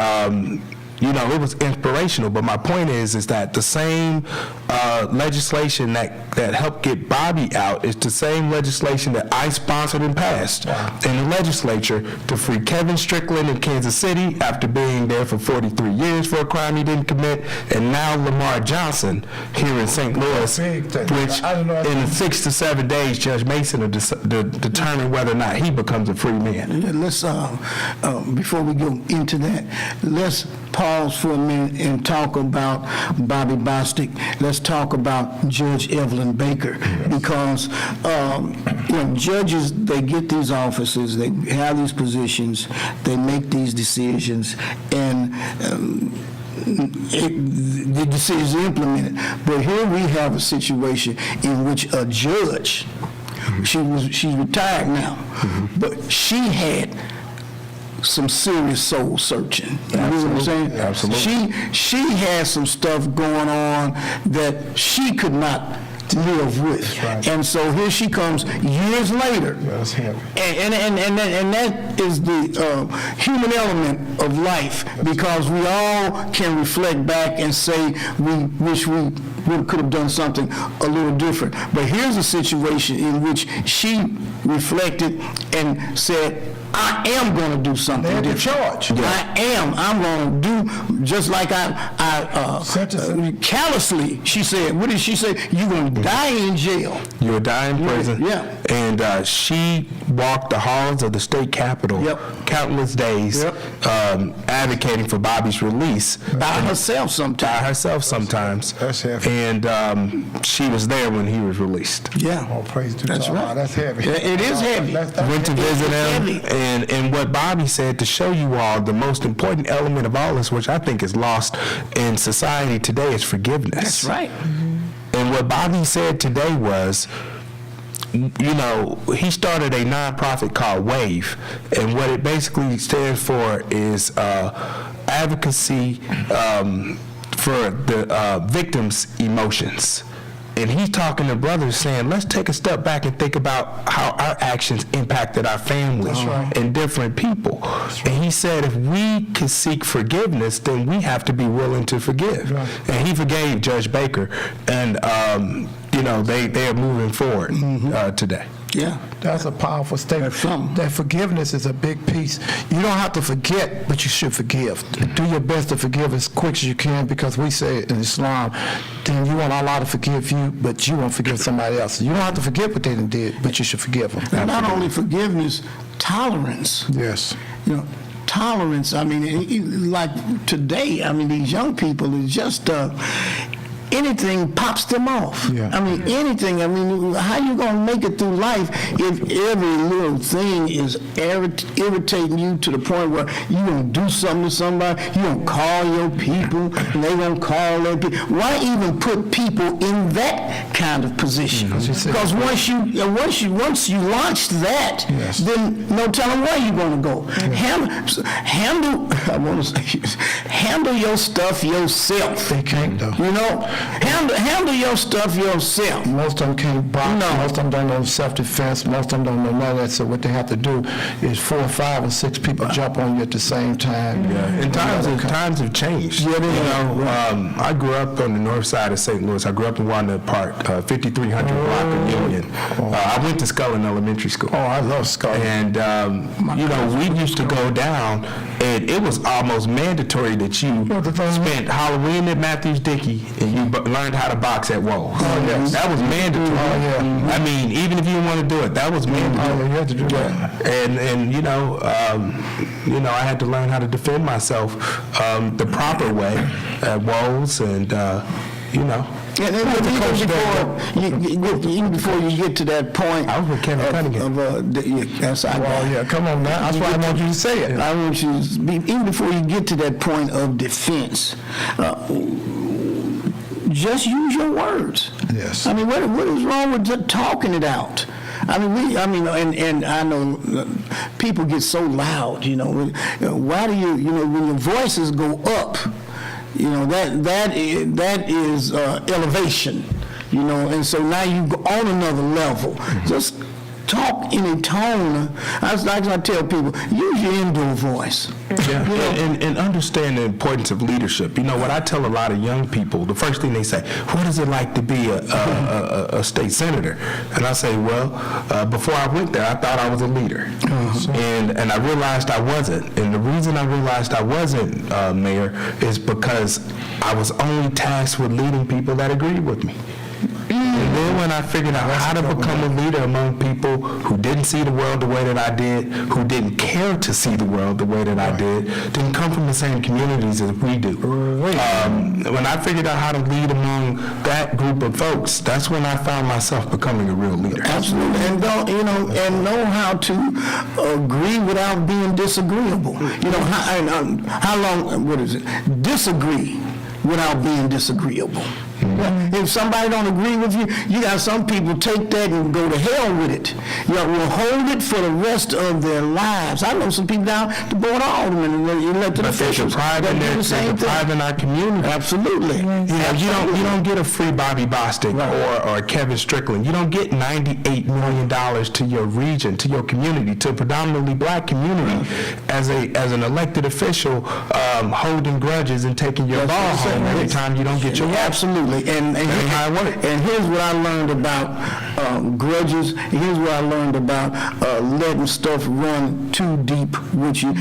you know, it was inspirational, but my point is that the same legislation that helped get Bobby out is the same legislation that I sponsored and passed in the legislature to free Kevin Strickland in Kansas City after being there for 43 years for a crime he didn't commit, and now Lamar Johnson here in St. Louis, which in 6 to 7 days, Judge Mason will determine whether or not he becomes a free man. Yeah, let's, before we go into that, let's pause for a minute and talk about Bobby Bostic. Let's talk about Judge Evelyn Baker, because you know, judges, they get these offices, they have these positions, they make these decisions, and the decisions are implemented. But here we have a situation in which a judge, she's retired now, but she had some serious soul searching. You know what I'm saying? Absolutely. She had some stuff going on that she could not live with. Right. And so here she comes years later. That's heavy. And that is the human element of life, because we all can reflect back and say we wish we could have done something a little different. But here's a situation in which she reflected and said, I am going to do something They're in different. charge. I'm going to do just like callously, she said. What did she say? You're going to die in jail. You'll die in prison. Yeah. And she walked the halls of the state capitol countless days, advocating for Bobby's release. By herself sometimes. That's heavy. And she was there when he was released. Yeah. Oh, praise to That's God. right. That's heavy. It is heavy. Went to visit him, And what Bobby said, to show you all the most important element of all this, which I think is lost in society today, is forgiveness. That's right. And what Bobby said today was, you know, he started a nonprofit called WAVE, and what it basically stands for is advocacy for the victims' emotions. And he's talking to brothers saying, let's take a step back and think about how our actions impacted our families and different people. And he said, if we can seek forgiveness, then we have to be willing to forgive. And he forgave Judge Baker, and you know, they are moving forward today. Yeah. That's a powerful statement. That's something. That forgiveness is a big piece. You don't have to forget, but you should forgive. Do your best to forgive as quick as you can, because we say in Islam, then you want Allah to forgive you, but you won't forgive somebody else. You don't have to forget what they did, but you should forgive them. And not only forgiveness, tolerance. Yes. You know, tolerance. I mean, like today, I mean, these young people is just anything pops them off. Yeah. I mean, anything. I mean, how you gonna make it through life if every little thing is irritating you to the point where you gonna do something to somebody, you gonna call your people, and they gonna call their people. Why even put people in that kind of position? Because once you launch that, Yes. then no telling where you're gonna go. Handle your stuff yourself. They can't, though. You know, handle your stuff yourself. Most of them can't box. No. Most of them don't know self-defense. Most of them don't know none of that. So what they have to do is 4 or 5 or 6 people jump on you at the same time. And times have changed. Yeah, they you know, I grew up on the north side of St. Louis. I grew up in Walnut Park, 5300 block of Union. I went to Scullin Elementary School. Oh, I love Scully. And, you know, we used to go down, and it was almost mandatory that you spent Halloween at Matthews Dickey, and you learned how to box at Woe. Oh, yes. That was mandatory. Oh, yeah. I mean, even if you didn't want to do it, that was mandatory. Oh, yeah, you had to do that. And you know, I had to learn how to defend myself the proper way at Woes, and you know. And even before you get to that point, I was with Kevin Cunningham. Well, yeah, come on now. That's why I want you to say it. I want you to be, even before you get to that point of defense, just use your words. Yes. I mean, what is wrong with just talking it out? I mean, and I know people get so loud. You know, why do you know, when your voices go up? You know, that is elevation. You know, and so now you go on another level. Mm-hmm. Just talk in a tone. I tell people, use your indoor voice. Yeah, You know? and understand the importance of leadership. You know, what I tell a lot of young people, the first thing they say, what is it like to be a state senator? And I say, well, before I went there, I thought I was a leader. And I realized I wasn't. And the reason I realized I wasn't mayor is because I was only tasked with leading people that agreed with me. And then when I figured out how to become a leader among people who didn't see the world the way that I did, who didn't care to see the world the way that I did, didn't come from the same communities as we do. When I figured out how to lead among that group of folks, that's when I found myself becoming a real leader. Absolutely, and know how to agree without being disagreeable. You know, how long? What is it? Disagree without being disagreeable. If somebody don't agree with you, you got some people take that and go to hell with it. You know, will hold it for the rest of their lives. I know some people down the board of aldermen and elected officials that do the same thing. Pride in our community. Absolutely. You know, you don't get a free Bobby Bostic or Kevin Strickland. You don't get $98 million to your region, to your community, to a predominantly black community as an elected official holding grudges and taking your ball home every time you don't get your Absolutely. And here's what I learned about grudges. Here's what I learned about letting stuff run too deep with you.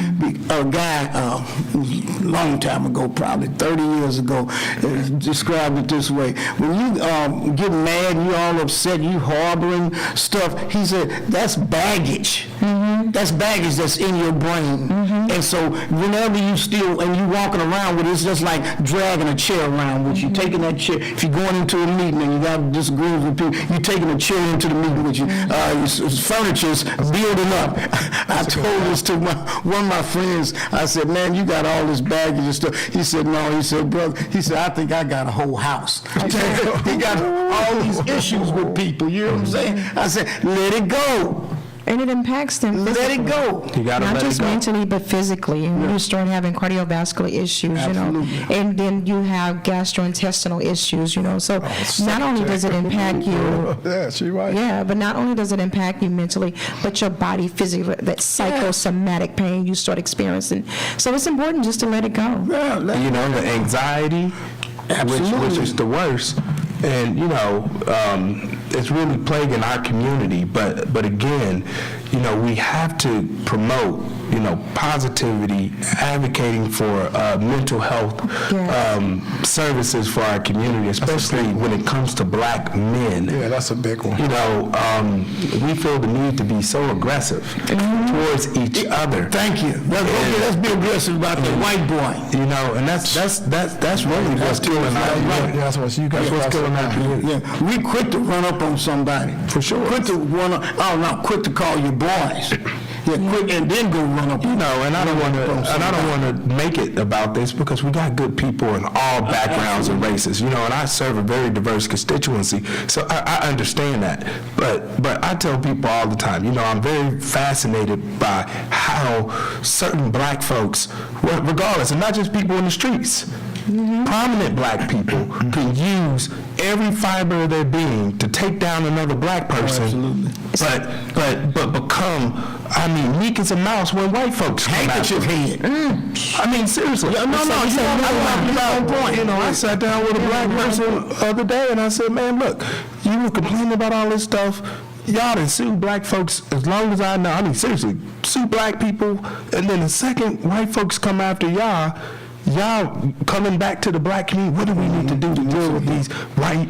A guy, long time ago, probably 30 years ago, described it this way. When you get mad, you all upset, you harboring stuff, he said, that's baggage. That's baggage that's in your brain. And so whenever you still, and you walking around with it, it's just like dragging a chair around with you, taking that chair. If you're going into a meeting and you got disagreements with people, you're taking a chair into the meeting with you. Furniture's building up. I told this to one of my friends. I said, man, you got all this baggage and stuff. He said, no. He said, brother, he said, I think I got a whole house. He got all these issues with people. You know what I'm saying? I said, let it go. And it impacts them Let physically. it go. You gotta Not let just it go. mentally, but physically. And you start having cardiovascular issues, you know. Absolutely. And then you have gastrointestinal issues, you know. So not only does it impact you, Yeah, she right. yeah, but not only does it impact you mentally, but your body physically, that psychosomatic pain you start experiencing. So it's important just to let it go. Yeah, let You know, the anxiety, which is the worst, and you know, it's really plaguing our community. But again, you know, we have to promote, you know, positivity, advocating for mental health services for our community, especially when it comes to black men. Yeah, that's a big one. You know, we feel the need to be so aggressive towards each other. Thank you. Let's be aggressive about the white boy. You know, and that's really what's killing our community. That's what you guys That's what's killing our community. Yeah, we quick to run up on somebody. For sure. Quick to run up, oh no, quick to call your boys. Yeah, quick, and then go run up. You know, and I don't want to make it about this because we got good people in all backgrounds and races. You know, and I serve a very diverse constituency, so I understand that. But I tell people all the time, you know, I'm very fascinated by how certain black folks, regardless, and not just people in the streets, prominent black people can use every fiber of their being to take down another black person, but become, I mean, meek as a mouse when white folks come after Handkerchief them. head. I mean, seriously. No, You know, I sat down with a black person the other day and I said, man, look, you were complaining about all this stuff. Y'all done sue black folks as long as I know. I mean, seriously, sue black people, and then the second white folks come after y'all coming back to the black community, what do we need to do to deal with these white,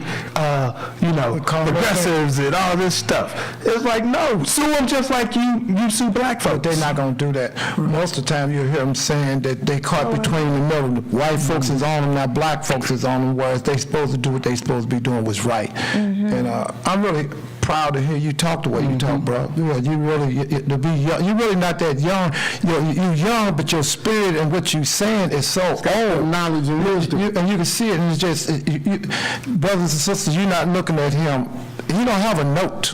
you know, progressives and all this stuff? It's like, no, sue them just like you sue black folks. But they're not going to do that. Most of the time you hear them saying that they caught between the middle. White folks is on them, now black folks is on them, whereas they supposed to do what they supposed to be doing was right. And I'm really proud to hear you talk the way you talk, bro. Yeah, you really, to be young, you're really not that young. You're young, but your spirit and what you're saying is so old. Knowledge and wisdom. And you can see it, and it's just, brothers and sisters, you're not looking at him. He don't have a note.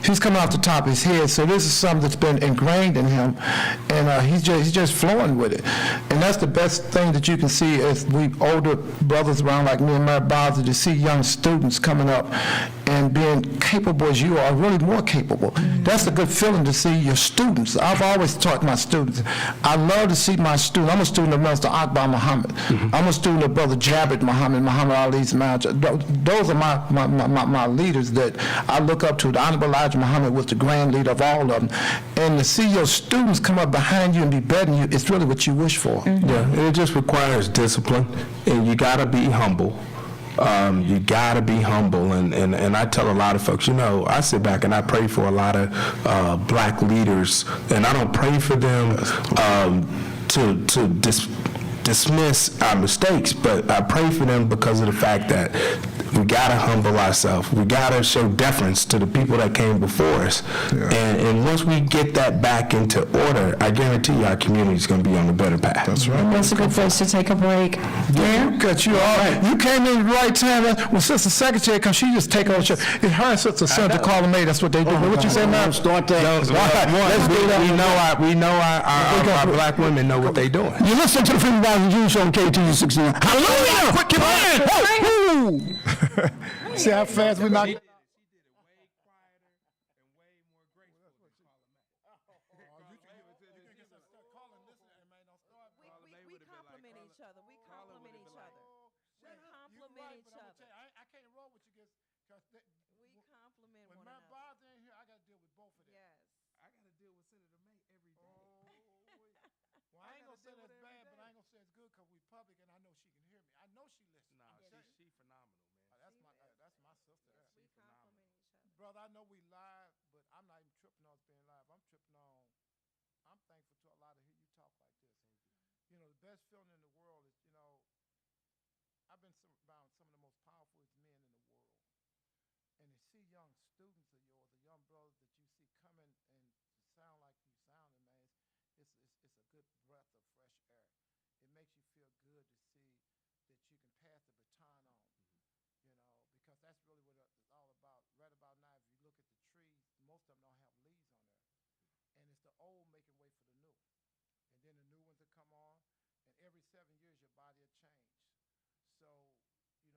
He's coming off the top of his head, so this is something that's been ingrained in him, and he's just flowing with it. And that's the best thing that you can see as we older brothers around like me and Mary Bowser, to see young students coming up and being capable as you are, really more capable. That's a good feeling to see your students. I've always taught my students. I love to see my students. I'm a student of Mr. Akbar Muhammad. I'm a student of Brother Jabir Muhammad, Muhammad Ali's manager. Those are my leaders that I look up to. The Honorable Elijah Muhammad was the grand leader of all of them. And to see your students come up behind you and be better than you, it's really what you wish for. Yeah, and it just requires discipline, and you got to be humble. You got to be humble, and I tell a lot of folks, you know, I sit back and I pray for a lot of black leaders, and I don't pray for them to dismiss our mistakes, but I pray for them because of the fact that we got to humble ourselves. We got to show deference to the people that came before us. And once we get that back into order, I guarantee you our community is going to be on a better path. That's right. That's a good place to take a break. Yeah? Got you all right. You came in the right time. When Sister Secretary comes, she just take over the show. It's her and Sister Senator Carla May. That's what they do. What you say, man? Start that. Let's do that. We know our black women know what they're doing. You listen to the Freeman Bosley News Show on KTU 69. Hallelujah! Quick, come on! See how fast we knock. We compliment each other. We compliment each other. We compliment each other. I can't roll with you because We compliment when one my another. boss in here, I got to deal with both of them. Yes. I got to deal with Senator May every day. Well, I ain't gonna say that's bad, but I ain't gonna say it's good because we public and I know she can hear me. I know she listens. Nah, she phenomenal, man. That's my sister. There. We compliment each other. Brother, I know we live, but I'm not even tripping on us being live. I'm tripping on thankful to Allah to hear you talk like this. You know, the best feeling in the world is, you know, I've been around some of the most powerful men in the world. And to see young students of yours, the young brothers that you see coming and to sound like you sounding, man, it's a good breath of fresh air. It makes you feel good to see that you can pass the baton on, you know, because that's really what it's all about. Right about now, if you look at the trees, most of them don't have leaves on there. And it's the old making way for the new. And then the new ones will come on, and every 7 years your body will change. So,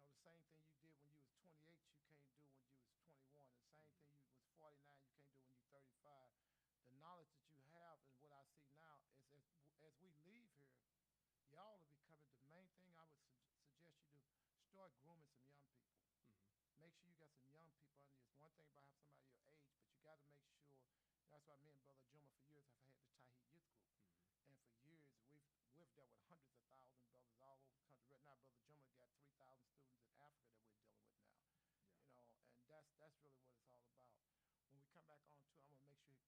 you know, the same thing you did when you was 28, you can't do when you was 21. The same thing you was 49, you can't do when you're 35. The knowledge that you have and what I see now is as we leave here, y'all will be coming. The main thing I would suggest you do, start grooming some young people. Make sure you got some young people under you. It's one thing about having somebody your age, but you got to make sure. That's why me and Brother Juma for years have had the Tahit Youth Group. And for years, we've dealt with hundreds of thousands of brothers all over the country. Right now, Brother Juma got 3,000 students in Africa that we're dealing with now. You know, and that's really what it's all about. When we come back on too, I'm gonna make sure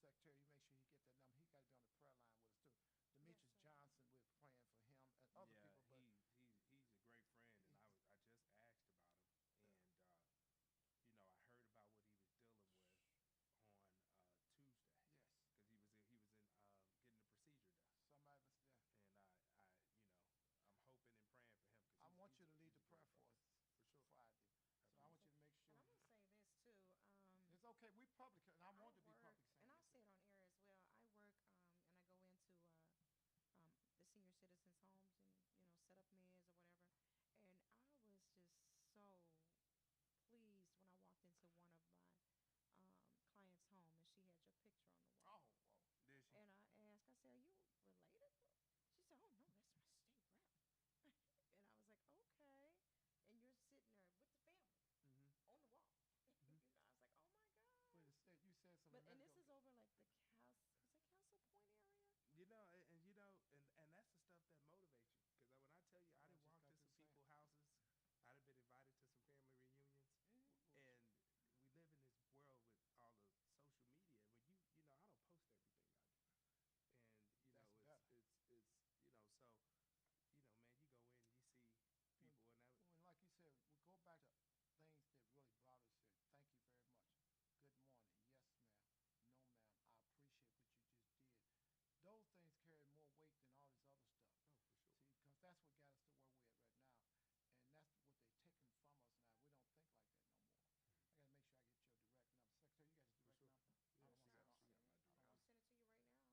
Secretary, you make sure he get that number. He got to be on the prayer line with us too. Demetrius Johnson, we're praying for him and other people. But he's a great friend, and I just asked about him, and you know, I heard about what he was dealing with on Tuesday. yes, Because he was in getting the procedure done, somebody was there. and I you know, I'm hoping and praying for him. Cause I want you to lead he's the a great prayer for brother. us For sure. Friday. So I want you to make sure. And I'm gonna say this too. It's okay. We public, and I want to be public. And I'll say it on air as well. I work and I go into the senior citizens' homes and set up meds or whatever. And I was just so pleased when I walked into one of my client's home and she had your picture on the wall. Oh, whoa. Did she? And I asked, I said, "Are you related?" She said, "Oh no, that's my state rep." And I was like, "Okay." And you're sitting there with the family on the wall. I was like, "Oh my God!" Wait, you said something. But and this is over like the Castle Point area. You know, and that's the stuff that motivates you. Because when I tell you, I done just walked got to some through saying. people's houses. I done been invited to some family reunions, and we live in this world with all the social media. When you know, I don't post everything I do, and you know, it's you know, so you know, man, you go in, you see people, and that. When, like you said, we go back to things that really brought us here. Thank you very much. Good morning. Yes, ma'am. No, ma'am. I appreciate what you just did. Those things carry more weight than all this other stuff. Oh, for sure. See, because that's what got us to where we're at right now. And that's what they're taking from us now. We don't think like that no more. I got to make sure I get your direct number. Secretary, you got your direct number? Yeah, I don't she want got that my direct I'll send it to you right now.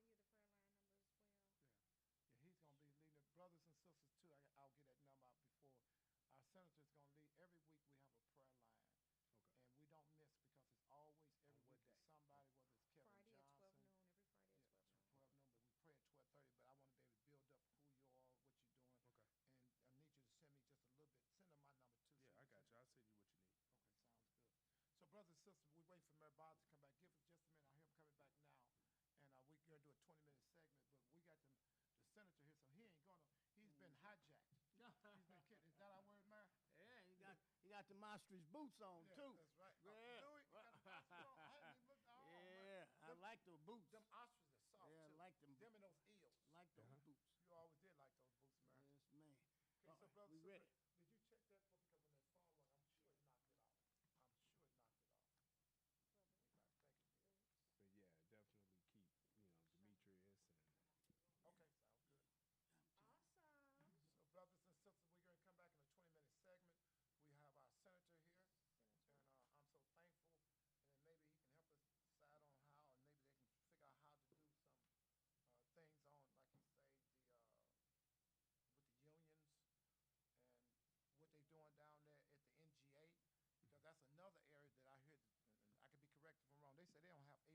Okay, but it's up there. And I'm going to send you the prayer line number as well. Yeah, he's going to be leading the brothers and sisters too. I'll get that number out before. Our senator's going to lead. Every week we have a prayer line. Okay. And we don't miss because it's always every what week day? somebody, whether it's Kevin Friday at Johnson. 12 noon. Every Friday at 12 noon. 12 noon, but we pray at 12:30. But I want to be able to build up who you are, what you're doing. Okay. And I need you to send me just a little bit. Send them my number too. Yeah, I got you. I'll send you what you need. Okay, sounds good. So, brothers and sisters, we're waiting for Mayor Bosley to come back. Give us just a minute. I hear him coming back now. And we're going to do a 20-minute segment, but we got the senator here, so he ain't going to. He's been hijacked. He's been kidding. Is that our word, Mayor? Yeah, you got the monstrous boots on Yeah, too. that's right. Yeah. Do it. You got the ostrich on. I hadn't even looked. Oh, Yeah, I like those boots. Them ostriches are soft, Yeah, too. I like them. Them and those eels. Like those boots. You always did like those boots, man. Yes, man. Okay, so, brother, we ready? did you check that for? Because when that phone rang, I'm sure it knocked it off. I'm sure it knocked it off. I think it did. But yeah, definitely keep Demetrius and. Okay, sounds good. Awesome. So, brothers and sisters, we're going to come back in a 20-minute segment. We have our senator here, and I'm so thankful. And then maybe he can help us decide on how, and maybe they can figure out how to do some things on, like you say, with the unions and what they're doing down there at the NGA, because that's another area that I hear, and I could be corrected if I'm wrong. They say they don't have 8%.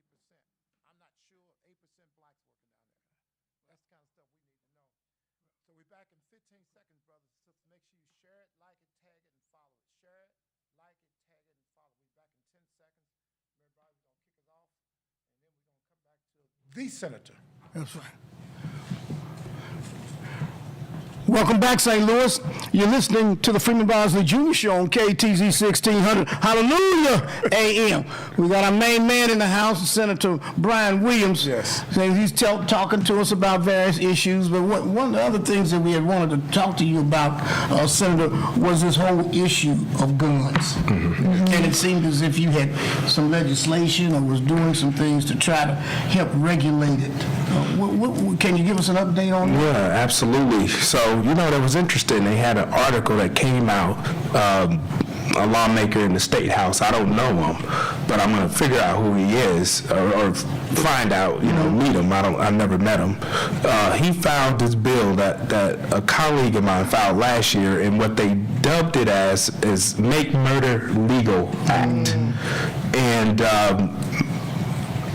I'm not sure 8% blacks working down there. That's the kind of stuff we need to know. So we're back in 15 seconds, brothers and sisters. Make sure you share it, like it, tag it, and follow it. Share it, like it, tag it, and follow it. We're back in 10 seconds. Mayor Bosley's going to kick us off, and then we're going to come back to the senator. That's right. Welcome back, St. Louis. You're listening to the Freeman Bosley Jr. Show on KTZ 1600. Hallelujah AM. We got our main man in the house, Senator Brian Williams. Yes. Saying he's talking to us about various issues. But one of the other things that we had wanted to talk to you about, Senator, was this whole issue of guns. And it seemed as if you had some legislation or was doing some things to try to help regulate it. Can you give us an update on that? Yeah, absolutely. So, that was interesting. They had an article that came out, a lawmaker in the State House. I don't know him, but I'm going to figure out who he is or find out, meet him. I've never met him. He filed this bill that a colleague of mine filed last year, and what they dubbed it as is Make Murder Legal Act. And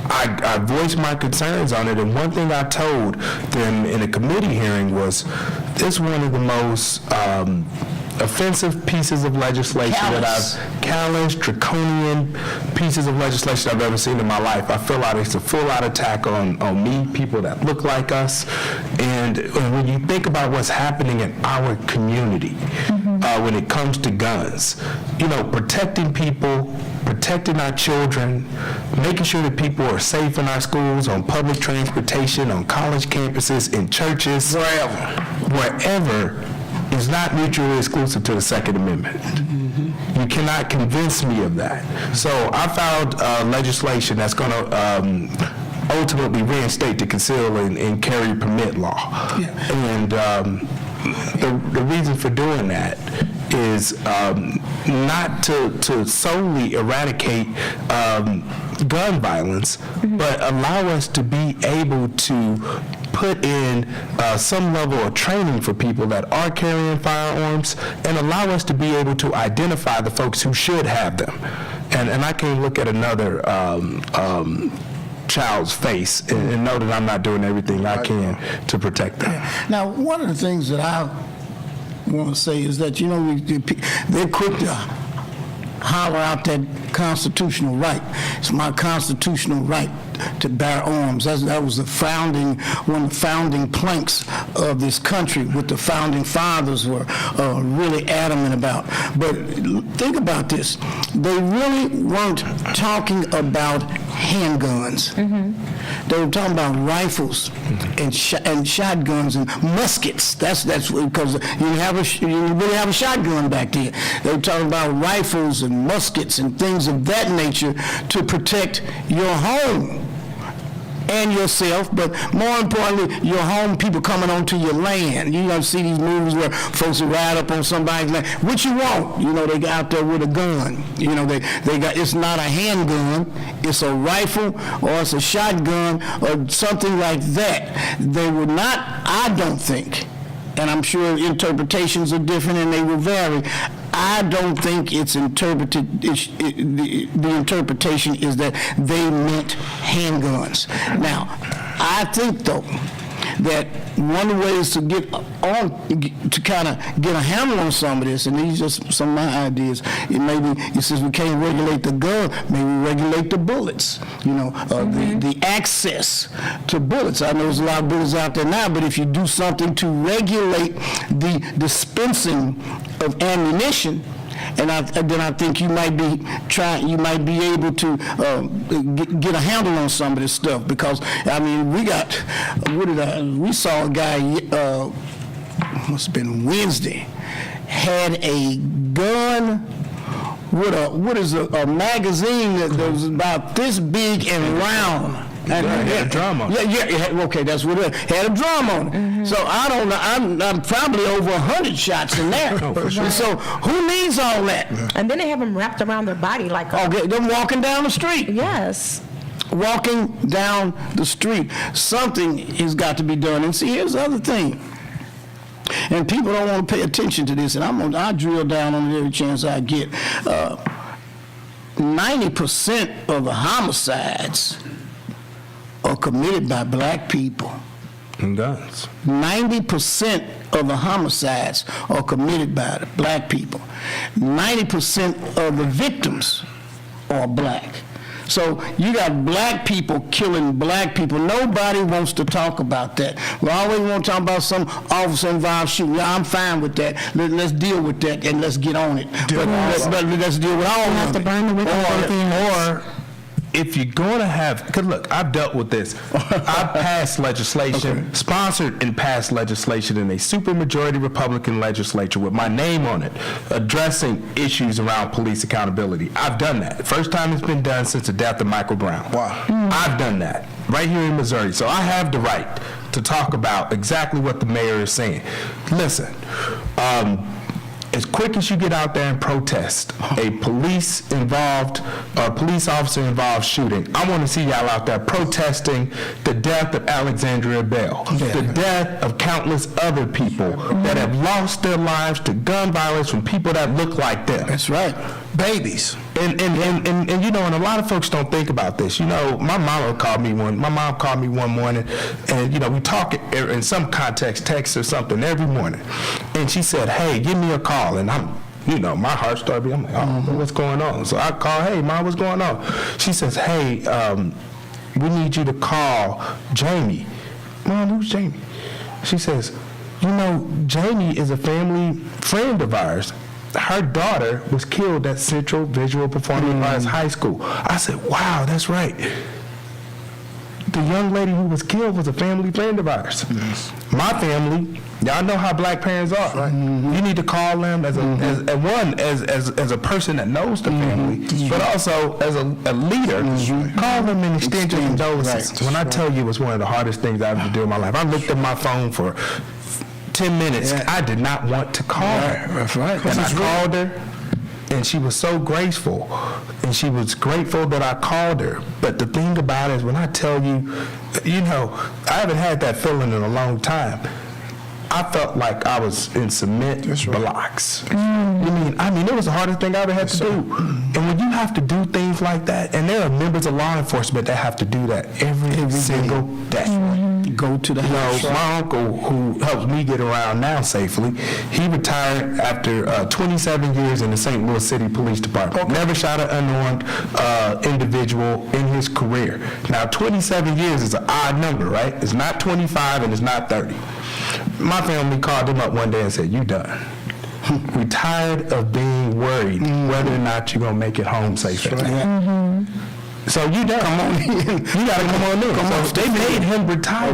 I voiced my concerns on it, and one thing I told them in a committee hearing was, this is one of the most offensive pieces of legislation callous, draconian pieces of legislation I've ever seen in my life. I feel like it's a full-out attack on me, people that look like us, and when you think about what's happening in our community when it comes to guns, protecting people, protecting our children, making sure that people are safe in our schools, on public transportation, on college campuses, in churches, wherever is not mutually exclusive to the Second Amendment. You cannot convince me of that. So I filed legislation that's going to ultimately reinstate the conceal and carry permit law. And the reason for doing that is not to solely eradicate gun violence, but allow us to be able to put in some level of training for people that are carrying firearms, and allow us to be able to identify the folks who should have them. And I can look at another child's face and know that I'm not doing everything I can to protect them. Now, one of the things that I want to say is that, they're quick to holler out that constitutional right. It's my constitutional right to bear arms. That was one of the founding planks of this country, what the founding fathers were really adamant about. But think about this. They really weren't talking about handguns. They were talking about rifles and shotguns and muskets. That's because you really have a shotgun back there. They were talking about rifles and muskets and things of that nature to protect your home and yourself, but more importantly, your home, people coming onto your land. You see these movies where folks will ride up on somebody's land. What you want? They got out there with a gun. They got, it's not a handgun, it's a rifle or it's a shotgun or something like that. They were not, I don't think, and I'm sure interpretations are different and they will vary. I don't think it's interpreted, the interpretation is that they meant handguns. Now, I think, though, that one of the ways to kind of get a handle on some of this, and these are just some of my ideas, it says we can't regulate the gun, maybe regulate the bullets, the access to bullets. I know there's a lot of bullets out there now, but if you do something to regulate the dispensing of ammunition, and then I think you might be able to get a handle on some of this stuff, because we saw a guy must have been Wednesday, had a gun with a magazine that was about this big and round. And had a drum on it. Yeah, okay, that's what it had, a drum on it. So I don't know, I'm probably over 100 shots in there. So who needs all that? And then they have them wrapped around their body like Okay, them walking down the street. Yes. Walking down the street. Something has got to be done. And see, here's the other thing. And people don't want to pay attention to this, and I'll drill down on it every chance I get. 90% of the homicides are committed by black people. And guns. 90% of the homicides are committed by the black people. 90% of the victims are black. So you got black people killing black people. Nobody wants to talk about that. We always want to talk about some officer involved shooting. Yeah, I'm fine with that. Let's deal with that and let's get on it. But let's deal with all We have of to it. burn the wick on everything else. Or if you're going to have, because look, I've dealt with this. I've passed legislation, sponsored and passed legislation in a supermajority Republican legislature with my name on it, addressing issues around police accountability. I've done that. First time it's been done since the death of Michael Brown. Wow. I've done that right here in Missouri. So I have the right to talk about exactly what the mayor is saying. Listen, as quick as you get out there and protest a police officer involved shooting, I want to see y'all out there protesting the death of Alexandria Bell, the death of countless other people that have lost their lives to gun violence from people that look like them. That's right. Babies. And you know, and a lot of folks don't think about this. You know, my mom called me one morning, and you know, we talk in some context, text or something every morning, and she said, "Hey, give me a call," and I'm. You know, my heart started beating. I'm like, oh, what's going on? So I call, hey, Mom, what's going on? She says, hey, we need you to call Jamie. Mom, who's Jamie? She says, you know, Jamie is a family friend of ours. Her daughter was killed at Central Visual Performing Arts High School. I said, wow, that's right. The young lady who was killed was a family friend of ours. Yes. My family, y'all know how black parents are. Right. You need to call them as a person that knows the family, but also as a leader. Call them and extend your condolences. Right. When I tell you it was one of the hardest things I've ever do in my life, I looked at my phone for 10 minutes. Yeah. I did not want to call her. That's right. And I called her, and she was so graceful, and she was grateful that I called her. But the thing about it is, when I tell you, you know, I haven't had that feeling in a long time. I felt like I was in cement blocks. I mean, it was the hardest thing I ever had to do. And when you have to do things like that, and there are members of law enforcement that have to do that every single day. Go to the house. My uncle, who helps me get around now safely, he retired after 27 years in the St. Louis City Police Department. Never shot an unarmed individual in his career. Now, 27 years is an odd number, right? It's not 25 and it's not 30. My family called him up one day and said, you done. We're tired of being worried whether or not you're going to make it home safe. So you done. Come on in. You got to come on in. So they made him retire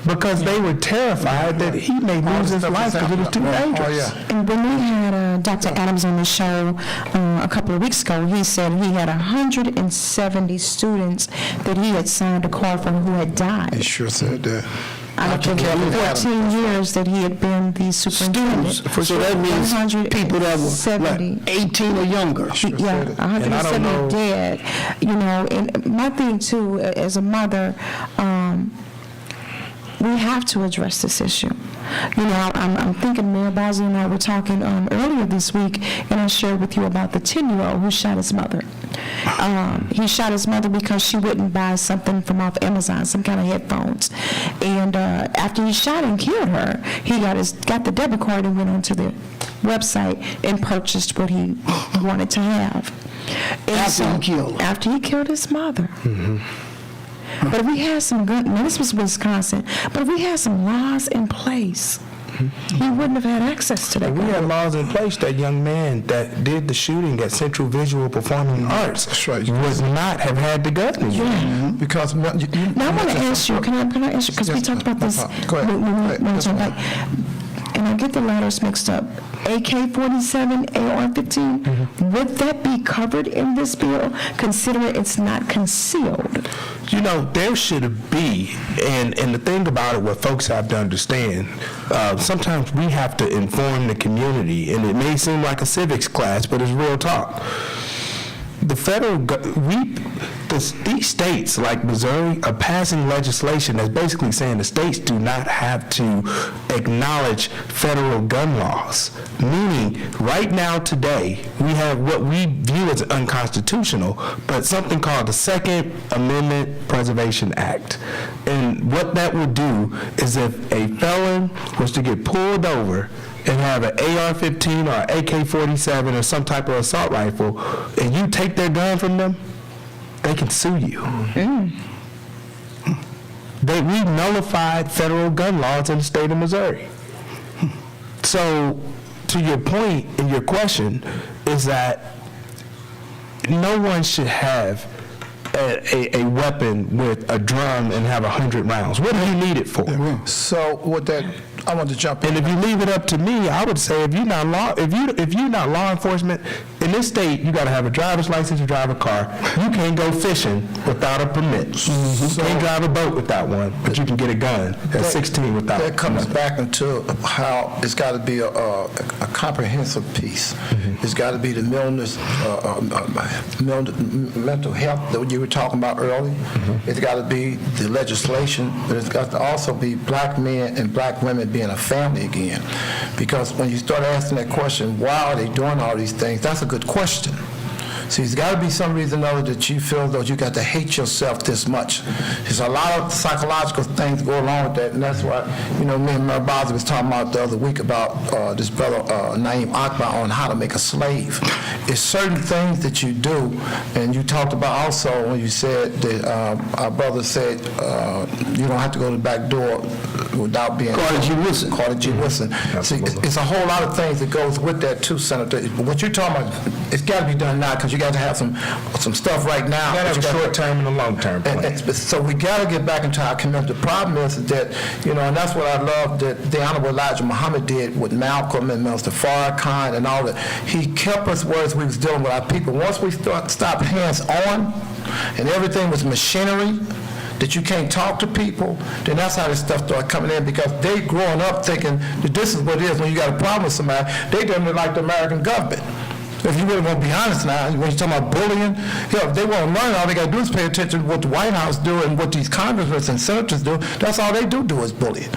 because they were terrified that he may lose his life because it was too dangerous. And when we had Dr. Adams on the show a couple of weeks ago, he said he had 170 students that he had signed a card for who had died. He sure said that. Out of the 14 years that he had been the superintendent. So that means people that were like 18 or younger. Yeah, 170 dead. You know, and my thing too, as a mother, we have to address this issue. You know, I'm thinking Mayor Bosley and I were talking earlier this week, and I shared with you about the 10-year-old who shot his mother. He shot his mother because she wouldn't buy something from off Amazon, some kind of headphones. And after he shot and killed her, he got the debit card and went onto the website and purchased what he wanted to have. And after he killed his mother. But if we had some good, now this was Wisconsin, but if we had some laws in place, he wouldn't have had access to that. We had laws in place. That young man that did the shooting at Central Visual Performing Arts would not have had the gun. Because now I want to ask you, can I ask you, because we talked about this and I get the letters mixed up. AK-47, AR-15, would that be covered in this bill, considering it's not concealed? You know, there should be, and the thing about it, what folks have to understand, sometimes we have to inform the community, and it may seem like a civics class, but it's real talk. The these states like Missouri are passing legislation that's basically saying the states do not have to acknowledge federal gun laws. Meaning, right now today, we have what we view as unconstitutional, but something called the Second Amendment Preservation Act. And what that would do is if a felon was to get pulled over and have an AR-15 or AK-47 or some type of assault rifle, and you take their gun from them, they can sue you. We nullified federal gun laws in the state of Missouri. So, to your point in your question, is that no one should have a weapon with a drum and have 100 rounds. What do you need it for? So with that, I want to jump in. And if you leave it up to me, I would say if you're not law enforcement in this state, you got to have a driver's license to drive a car. You can't go fishing without a permit. You can't drive a boat without one, but you can get a gun at 16 without. That comes back into how it's got to be a comprehensive piece. It's got to be the mental health that you were talking about earlier. It's got to be the legislation, but it's got to also be black men and black women being a family again. Because when you start asking that question, why are they doing all these things, that's a good question. See, there's got to be some reason or other that you feel that you got to hate yourself this much. There's a lot of psychological things go along with that, and that's why, me and Mary Bosley was talking about the other week about this brother Naeem Akbar on how to make a slave. It's certain things that you do, and you talked about also when you said that our brother said you don't have to go to the back door without being Carter G. Woodson. Carter G. Woodson. See, it's a whole lot of things that goes with that too, Senator. What you're talking about, it's got to be done now because you got to have some stuff right now. You got to have a short-term and a long-term plan. So we got to get back into our community. The problem is that, and that's what I love that the Honorable Elijah Muhammad did with Malcolm and Mr. Farrakhan and all that. He kept us whereas we was dealing with our people. Once we stopped hands-on and everything was machinery, that you can't talk to people, then that's how this stuff started coming in, because they growing up thinking that this is what it is when you got a problem with somebody. They don't like the American government. If you really want to be honest now, when you're talking about bullying, if they want to learn, all they got to do is pay attention to what the White House do and what these congressmen and senators do. That's all they do is bullying.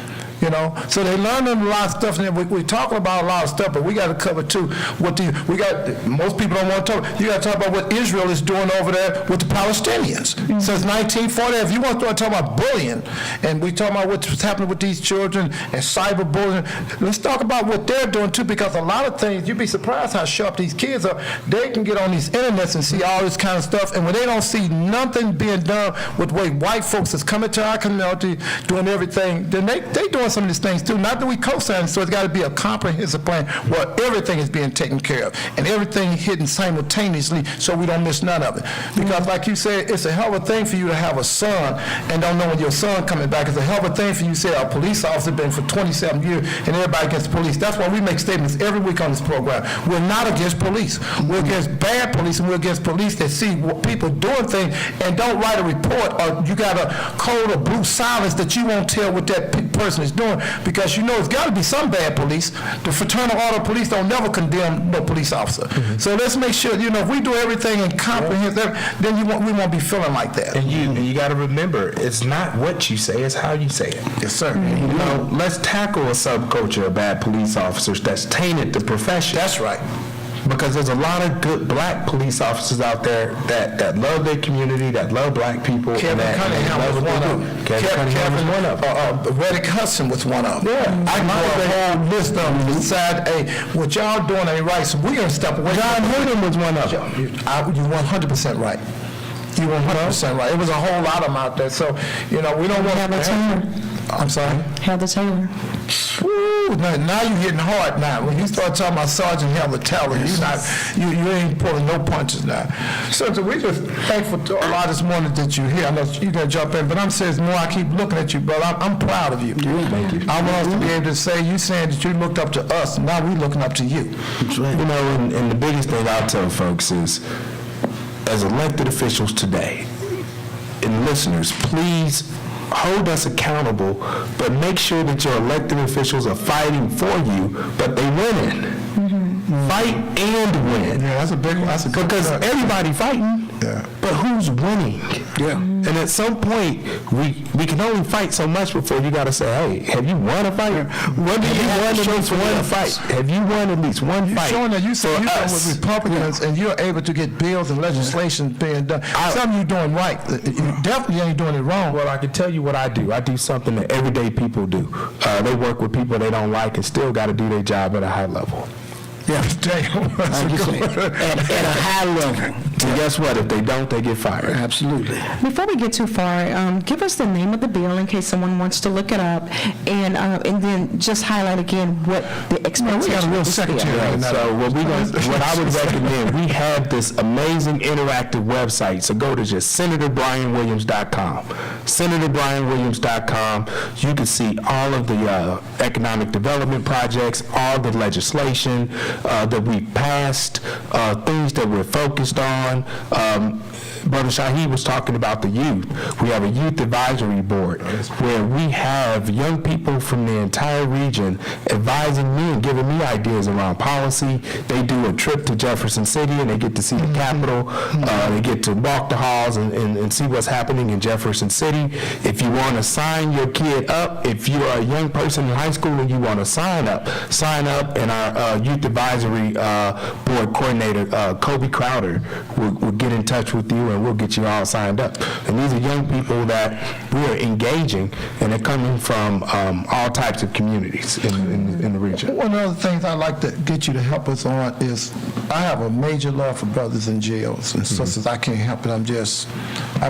So they learn a lot of stuff, and we're talking about a lot of stuff, but we got to cover too most people don't want to talk. You got to talk about what Israel is doing over there with the Palestinians since 1940. If you want to start talking about bullying, and we talking about what's happening with these children and cyberbullying, let's talk about what they're doing too, because a lot of things, you'd be surprised how sharp these kids are. They can get on these internets and see all this kind of stuff, and when they don't see nothing being done with the way white folks is coming to our community, doing everything, then they doing some of these things too. Not that we co-sign, so it's got to be a comprehensive plan where everything is being taken care of and everything hidden simultaneously so we don't miss none of it. Because like you said, it's a hell of a thing for you to have a son and don't know when your son coming back. It's a hell of a thing for you to say a police officer been for 27 years and everybody against the police. That's why we make statements every week on this program. We're not against police. We're against bad police, and we're against police that see people doing things and don't write a report, or you got a code of blue silence that you won't tell what that person is doing, because it's got to be some bad police. The fraternal order of police don't never condemn no police officer. So let's make sure, if we do everything and comprehend that, then we won't be feeling like that. And you got to remember, it's not what you say, it's how you say it. Yes, sir. Let's tackle a subculture of bad police officers that's tainted the profession. That's right. Because there's a lot of good black police officers out there that love their community, that love black people. Kevin Cunningham was one of them. Kevin Cunningham was one of them. Reddick Hudson was one of them. Yeah. I can go a whole list of them and decide, hey, what y'all doing ain't right, so we're going to step away. John Hayden was one of them. You're 100% right. You're 100% right. It was a whole lot of them out there, so, we don't want Heather Taylor. I'm sorry? Heather Taylor. Woo, now you're hitting hard now. When you start talking about Sergeant Heather Taylor, you ain't pulling no punches now. So we're just thankful to a lot this morning that you're here. I know you're going to jump in, but I'm saying more I keep looking at you, brother. I'm proud of you. Thank you. I want us to be able to say, you saying that you looked up to us, now we're looking up to you. That's right. And the biggest thing I'll tell folks is, as elected officials today, and listeners, please hold us accountable, but make sure that your elected officials are fighting for you, but they winning. Fight and win. Yeah, that's a good Because everybody fighting, but who's winning? Yeah. And at some point, we can only fight so much before you got to say, hey, have you won a fight? Have you won at least one fight? Have you won at least one fight? Showing that you're with Republicans and you're able to get bills and legislation being done. Something you're doing right. You definitely ain't doing it wrong. Well, I can tell you what I do. I do something that everyday people do. They work with people they don't like and still got to do their job at a high level. Yeah, damn. Like you said, at a high level. And guess what? If they don't, they get fired. Absolutely. Before we get too far, give us the name of the bill in case someone wants to look it up, and then just highlight again what the expectation got a real of this bill. secretary. Right, so what I would recommend, we have this amazing interactive website. So go to just SenatorBrianWilliams.com. SenatorBrianWilliams.com. You can see all of the economic development projects, all the legislation that we passed, things that we're focused on. Brother Shaheed was talking about the youth. We have a youth advisory board where we have young people from the entire region advising me and giving me ideas around policy. They do a trip to Jefferson City and they get to see the Capitol. They get to walk the halls and see what's happening in Jefferson City. If you want to sign your kid up, if you are a young person in high school and you want to sign up, and our youth advisory board coordinator, Kobe Crowder, will get in touch with you and we'll get you all signed up. And these are young people that we are engaging, and they're coming from all types of communities in the region. One of the things I'd like to get you to help us on is I have a major love for brothers in jails and sisters. I can't help it. I've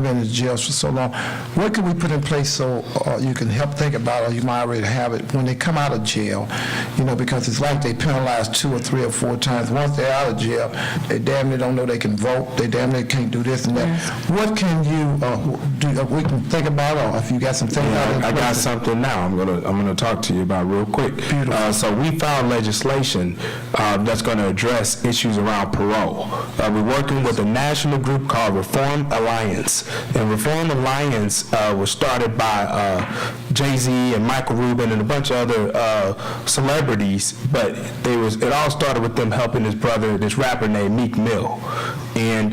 been in jails for so long. What can we put in place so you can help think about, or you might already have it, when they come out of jail, because it's like they penalized 2 or 3 or 4 times. Once they're out of jail, they damn near don't know they can vote. They damn near can't do this and that. What can you do? We can think about, or if you got some things. I got something now. I'm gonna talk to you about real quick. So we filed legislation that's going to address issues around parole. We're working with a national group called Reform Alliance, and Reform Alliance was started by Jay-Z and Michael Rubin and a bunch of other celebrities, but it all started with them helping his brother, this rapper named Meek Mill, and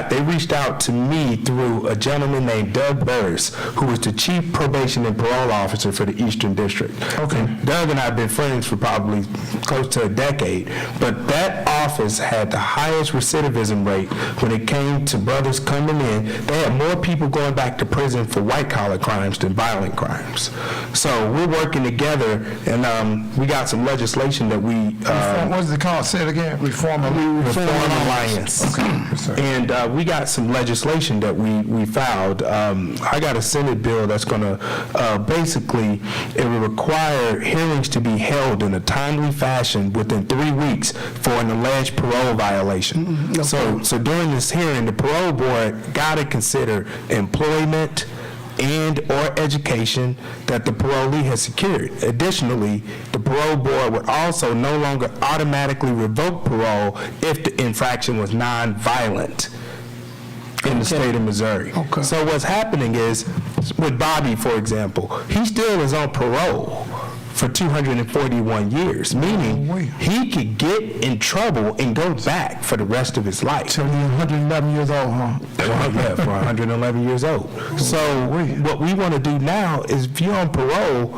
they reached out to me through a gentleman named Doug Burris, who was the chief probation and parole officer for the Eastern District. Okay. And Doug and I have been friends for probably close to a decade, but that office had the highest recidivism rate when it came to brothers coming in. They had more people going back to prison for white-collar crimes than violent crimes. So we're working together, and we got some legislation that we... what is it called? Say it again. Reform Alliance. Okay. And we got some legislation that we filed. I got a Senate bill that's going to basically, it will require hearings to be held in a timely fashion within 3 weeks for an alleged parole violation. So during this hearing, the parole board got to consider employment and or education that the parolee has secured. Additionally, the parole board would also no longer automatically revoke parole if the infraction was non-violent in the state of Missouri. Okay. So what's happening is, with Bobby, for example, he still is on parole for 241 years, meaning he could get in trouble and go back for the rest of his life. So you're 111 years old, huh? Well, yeah, for 111 years old. So what we want to do now is, if you're on parole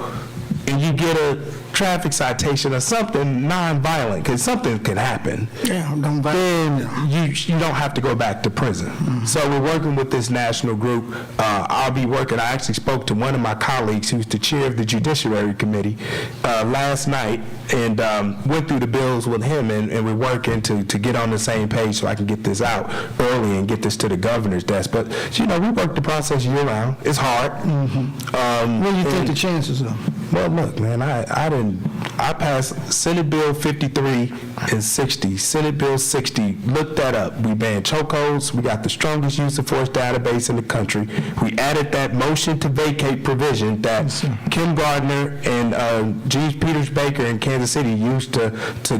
and you get a traffic citation or something non-violent, because something can happen, then you don't have to go back to prison. So we're working with this national group. I actually spoke to one of my colleagues who's the chair of the Judiciary Committee last night, and went through the bills with him, and we're working to get on the same page so I can get this out early and get this to the governor's desk. But we work the process year round. It's hard. What do you think the chances are? Well, look, man, I passed Senate Bill 53 and 60. Senate Bill 60, look that up. We banned chokeholds. We got the strongest use of force database in the country. We added that motion to vacate provision that Kim Gardner and James Peters Baker in Kansas City used to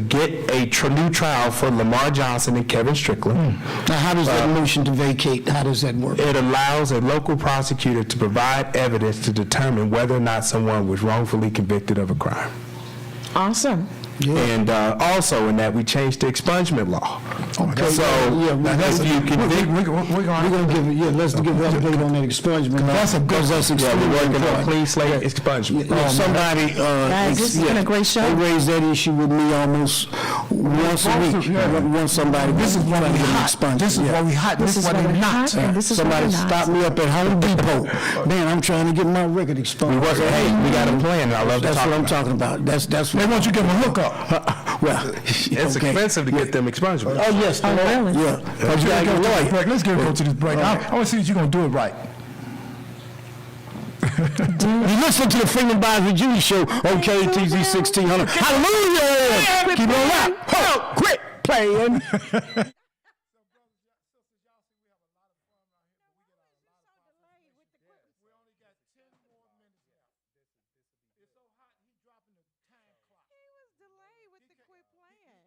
get a new trial for Lamar Johnson and Kevin Strickland. Now, how does that motion to vacate, how does that work? It allows a local prosecutor to provide evidence to determine whether or not someone was wrongfully convicted of a crime. Awesome. Yeah. And also in that, we changed the expungement law. Okay. So let's give an update on that expungement. That's we're working on clean slate expungement. Somebody, Guys, this has been a great show. They raised that issue with me almost once a week. Yeah. Once somebody. This is what trying we to get them hot. expunged. This is Yeah. what we hot. This is what what we we not. hot, and this is what Somebody we're not. stopped me up at Home Depot. Man, I'm trying to get my record expunged. Hey, we got a plan, and I love to That's talk what I'm about talking about. That's They want you to give them a hookup. well. It's okay. expensive to get them expunged. Oh yes. Oh, really? Yeah. Because you gotta get a lawyer. Let's get go to this break. I want to see that you're going to do it right. You listen to the Freeman Bosley Jr. Show on KTZ 1600. Hallelujah! Keep on right. Ho! Quit playing. He was delayed with the quit playing.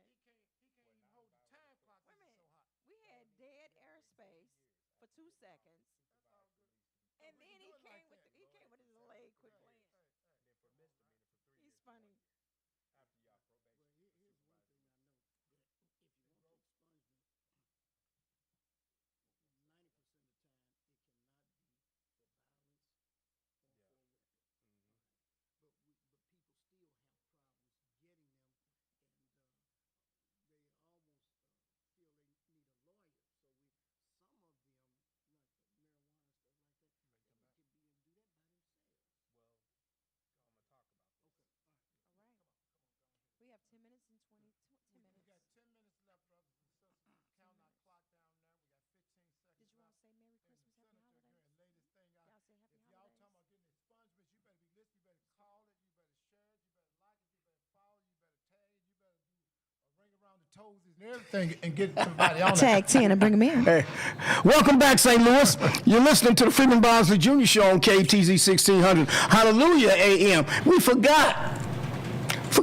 Wait a minute. We had dead airspace for 2 seconds. And then he came with his delayed quit playing. He's funny. All right. We have 10 minutes and 10 minutes. We got 10 minutes left, brothers and sisters. Count our clock down there. We got 15 seconds. Did you all say Merry Christmas, Happy Holidays? Latest thing out. Y'all say Happy If y'all Holidays? talking about getting expungements, you better be listening. You better call it. You better share it. You better like it. You better follow it. You better tag it. You better do a ring around the toes and everything and get somebody on it. Tag 10 and bring them in. Hey, welcome back, St. Louis. You're listening to the Freeman Bosley Jr. Show on KTZ 1600. Hallelujah AM. We forgot.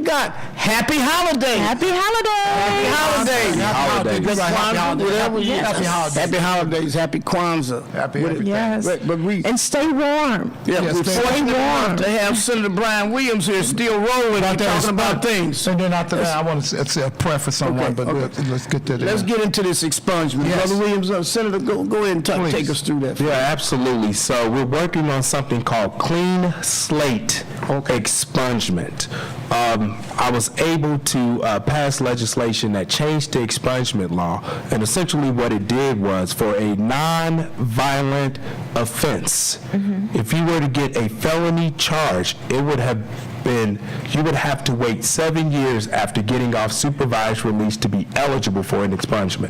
Happy holidays. Happy holidays. Happy holidays. Happy Kwanzaa, holidays. whatever. Yes. Happy holidays. Happy holidays. Happy Kwanzaa. Happy What- everything. Yes. But we. And stay warm. Yeah, Yes, we're stay fortunate warm. enough to have Senator Brian Williams here still rolling and talking about things. And then after that, I want to say a prayer for someone, Okay, but okay. let's get to that. Let's get into this expungement. Yes. Brother Williams, Senator, go ahead and Please. take us through that. Yeah, absolutely. So we're working on something called clean slate expungement. I was able to pass legislation that changed the expungement law, and essentially what it did was for a non-violent offense, if you were to get a felony charge, it would have been, you would have to wait 7 years after getting off supervised release to be eligible for an expungement.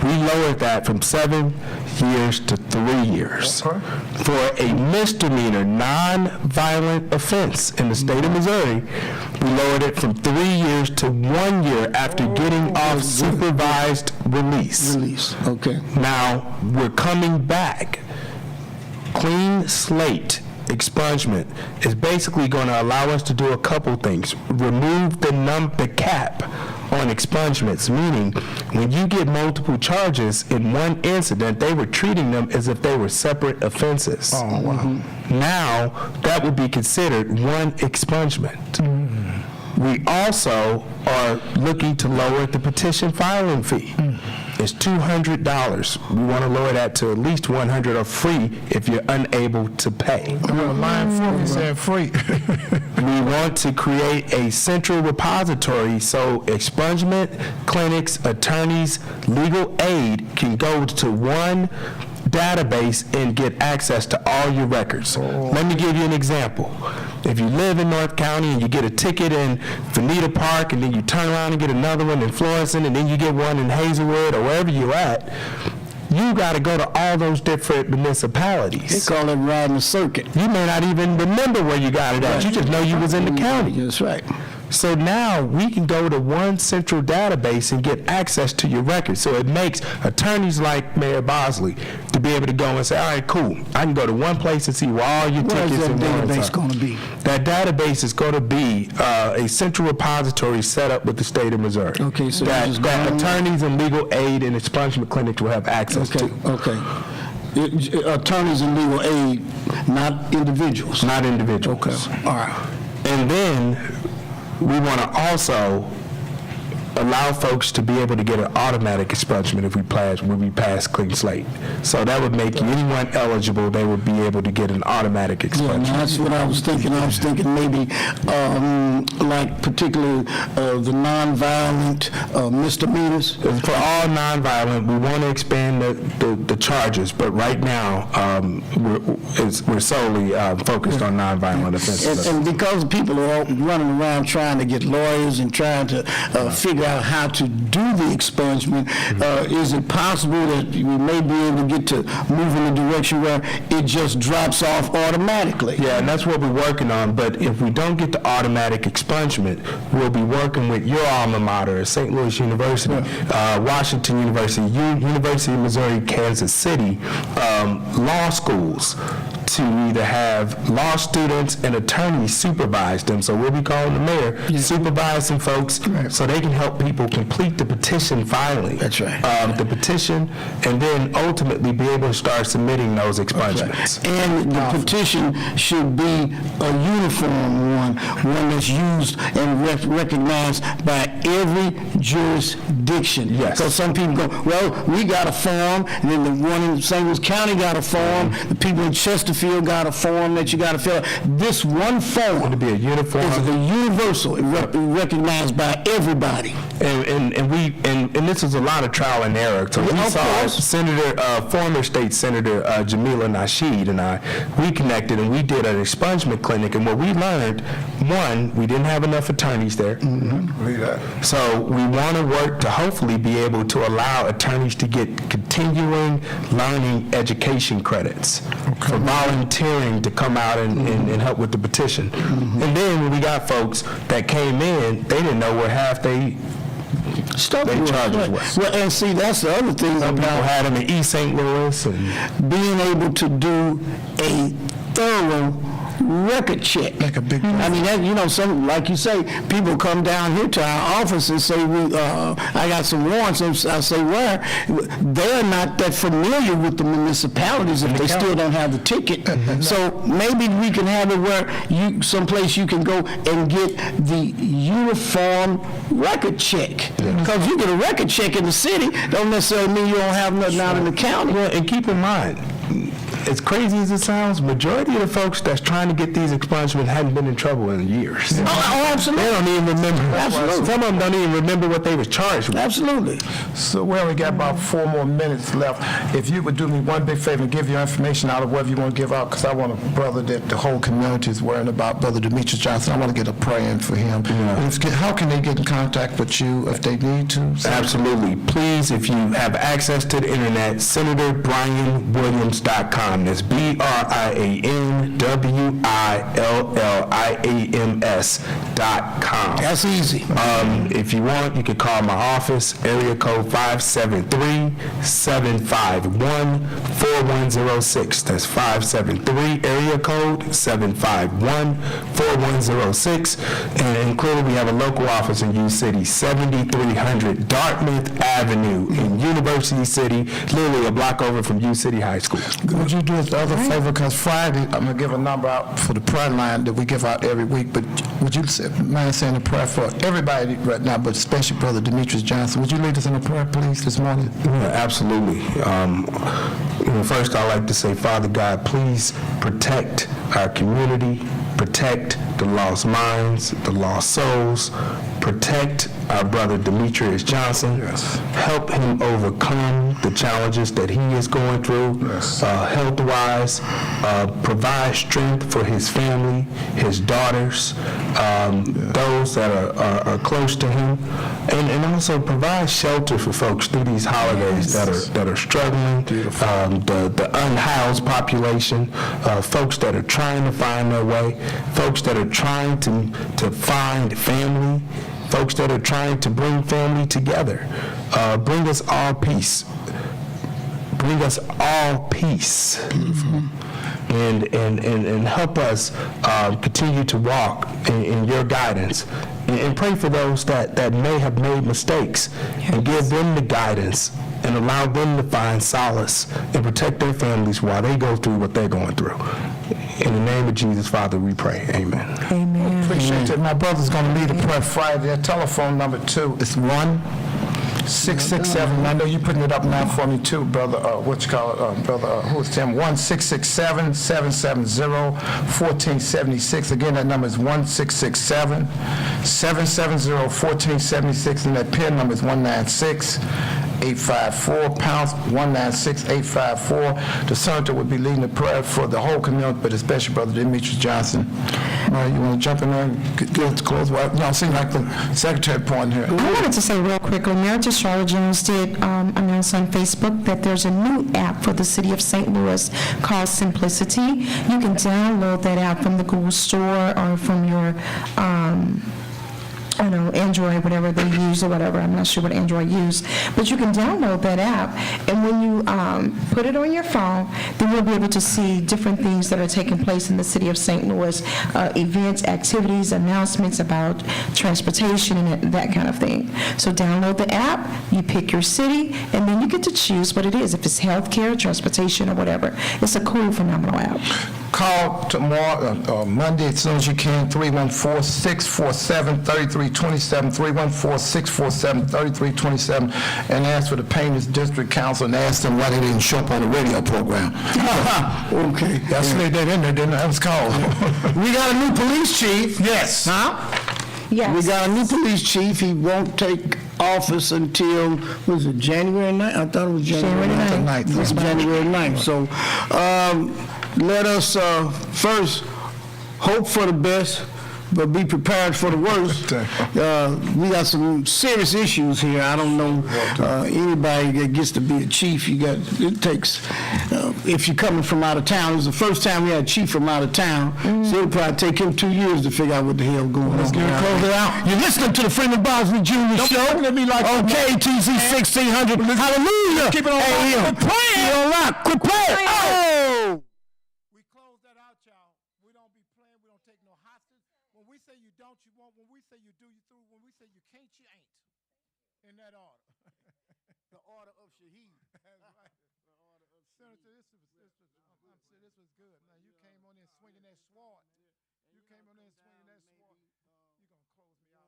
We lowered that from 7 years to 3 years. For a misdemeanor, non-violent offense in the state of Missouri, we lowered it from 3 years to 1 year after getting off supervised release. Okay. Now, we're coming back. Clean slate expungement is basically going to allow us to do a couple things. Remove the cap on expungements, meaning when you get multiple charges in one incident, they were treating them as if they were separate offenses. Oh, wow. Now, that would be considered one expungement. We also are looking to lower the petition filing fee. It's $200. We want to lower that to at least $100 or free if you're unable to pay. I'm on line 4, he said free. We want to create a central repository so expungement clinics, attorneys, legal aid can go to one database and get access to all your records. Let me give you an example. If you live in North County and you get a ticket in Veneta Park and then you turn around and get another one in Florissant and then you get one in Hazelwood or wherever you're at, you got to go to all those different They municipalities. call it riding the circuit. You may not even remember where you got it at. You just know you was in the county. That's right. So now we can go to one central database and get access to your records. So it makes attorneys like Mayor Bosley to be able to go and say, all right, cool. I can go to one place and see where all your What is tickets that and warrants database are. going to be? That database is going to be a central repository set up with the state of Missouri. Okay, so that, you just that go on- attorneys and legal aid and expungement clinics will have access Okay, to. okay. Attorneys and legal aid, not individuals. Not individuals. Okay, all right. And then we want to also allow folks to be able to get an automatic expungement if we pass clean slate. So that would make anyone eligible, they would be able to get an automatic Yeah, expungement. now that's what I was thinking. I was thinking maybe like particularly the nonviolent misdemeanors. For all nonviolent, we want to expand the charges, but right now, we're solely focused on nonviolent offenses. And because people are all running around trying to get lawyers and trying to figure out how to do the expungement, is it possible that we may be able to get to move in a direction where it just drops off automatically? Yeah, and that's what we're working on, but if we don't get the automatic expungement, we'll be working with your alma mater, St. Louis University, Washington University, University of Missouri, Kansas City, law schools, to either have law students and attorneys supervise them. So we'll be calling the mayor, supervise some folks so they can help people complete the petition filing. That's right. The petition, and then ultimately be able to start submitting those expungements. And the petition should be a uniform one that's used and recognized by every jurisdiction. Yes. Because some people go, well, we got a form, and then the one in St. Louis County got a form, the people in Chesterfield got a form that you got to fill out. This one form To be a uniform. is a universal, recognized by everybody. And this is a lot of trial and error. So we Of saw course. former state senator Jamila Nasheed and I, we connected and we did an expungement clinic, and what we learned, one, we didn't have enough attorneys there. So we want to work to hopefully be able to allow attorneys to get continuing learning education credits for volunteering to come out and help with the petition. And then when we got folks that came in, they didn't know where half they charges was. Well, and see, that's the other thing Some people about had them in East St. Louis, and being able to do a thorough record check. Like a big I mean, that, you know, some, like you say, people come down here to our office and say, I got some warrants, and I say, where? They're not that familiar with the municipalities if they still don't have the ticket. So maybe we can have it where someplace you can go and get the uniform record check. Because you get a record check in the city, don't necessarily mean you don't have nothing out in the county. well, and keep in mind, as crazy as it sounds, majority of the folks that's trying to get these expungements hadn't been in trouble in years. Oh, absolutely. They don't even remember. Absolutely. Some of them don't even remember what they was charged with. Absolutely. So we only got about 4 more minutes left. If you would do me one big favor and give your information out of whatever you want to give out, because I want a brother that the whole community is worrying about, Brother Demetrius Johnson. I want to get a prayer in for him. How can they get in contact with you if they need to? Absolutely. Please, if you have access to the internet, SenatorBrianWilliams.com. That's BrianWilliams.com. That's easy. If you want, you can call my office, area code 573-751-4106. That's 573, area code 751-4106. And included, we have a local office in U City, 7300 Dartmouth Avenue in University City, literally a block over from U City High School. Would you do us the other favor? Because Friday, I'm going to give a number out for the prayer line that we give out every week, but would you mind saying a prayer for everybody right now, but especially Brother Demetrius Johnson? Would you lead us in a prayer, please, this morning? Yeah, absolutely. First, I'd like to say, Father God, please protect our community, protect the lost minds, the lost souls, protect our brother Demetrius Johnson. Yes. Help him overcome the challenges that he is going through, health-wise. Provide strength for his family, his daughters, those that are close to him, and also provide shelter for folks through these holidays that are struggling. The unhoused population, folks that are trying to find their way, folks that are trying to find family, folks that are trying to bring family together. Bring us all peace. Bring us all peace. And help us continue to walk in your guidance. And pray for those that may have made mistakes, and give them the guidance and allow them to find solace and protect their families while they go through what they're going through. In the name of Jesus, Father, we pray. Amen. Amen. Appreciate it. My brother's going to lead a prayer Friday. Their telephone number, too, is 1-667. I know you're putting it up now for me, too, brother. Brother, who is Tim? 1-667-770-1476. Again, that number is 1-667-770-1476, and that PIN number is 196-854, pound 196-854. The senator would be leading the prayer for the whole community, but especially Brother Demetrius Johnson. All right, you want to jump in there and get us close? Well, no, it seems like the secretary point here. I wanted to say real quickly, Mayor Charlotte Jones did announce on Facebook that there's a new app for the city of St. Louis called Simplicity. You can download that app from the Google Store or from your I don't know, Android, whatever they use or whatever. I'm not sure what Android use. But you can download that app, and when you put it on your phone, then you'll be able to see different things that are taking place in the city of St. Louis, events, activities, announcements about transportation and that kind of thing. So download the app, you pick your city, and then you get to choose what it is, if it's healthcare, transportation, or whatever. It's a cool, phenomenal app. Call tomorrow, Monday, as soon as you can, 314-647-3327, 314-647-3327, and ask for the Payments District Council and ask them why they didn't show up on the radio program. Okay. I slid that in there, didn't I? That was called. We got a new police chief. Yes. Huh? Yes. We got a new police chief. He won't take office until, was it January 9th? I thought it was January 9th. It's January 9th. So let us first hope for the best, but be prepared for the worst. We got some serious issues here. I don't know anybody that gets to be a chief. It takes, if you're coming from out of town, it was the first time we had a chief from out of town, so it'll probably take him 2 years to figure out what the hell going on. Let's get it closed out. You're listening to the Freeman Bosley Jr. Show. Let me like on KTZ 1600. Hallelujah. Keep it on lock. Quit playing. Quit playing. Oh! We close that out, y'all. We don't be playing. We don't take no hostage. When we say you don't, you won't. When we say you do, you through. When we say you can't, you ain't. In that order. The order of Shaheed. That's right. The order of Senator, this was good. Now, you came on in swinging that sword. You came on in swinging that sword.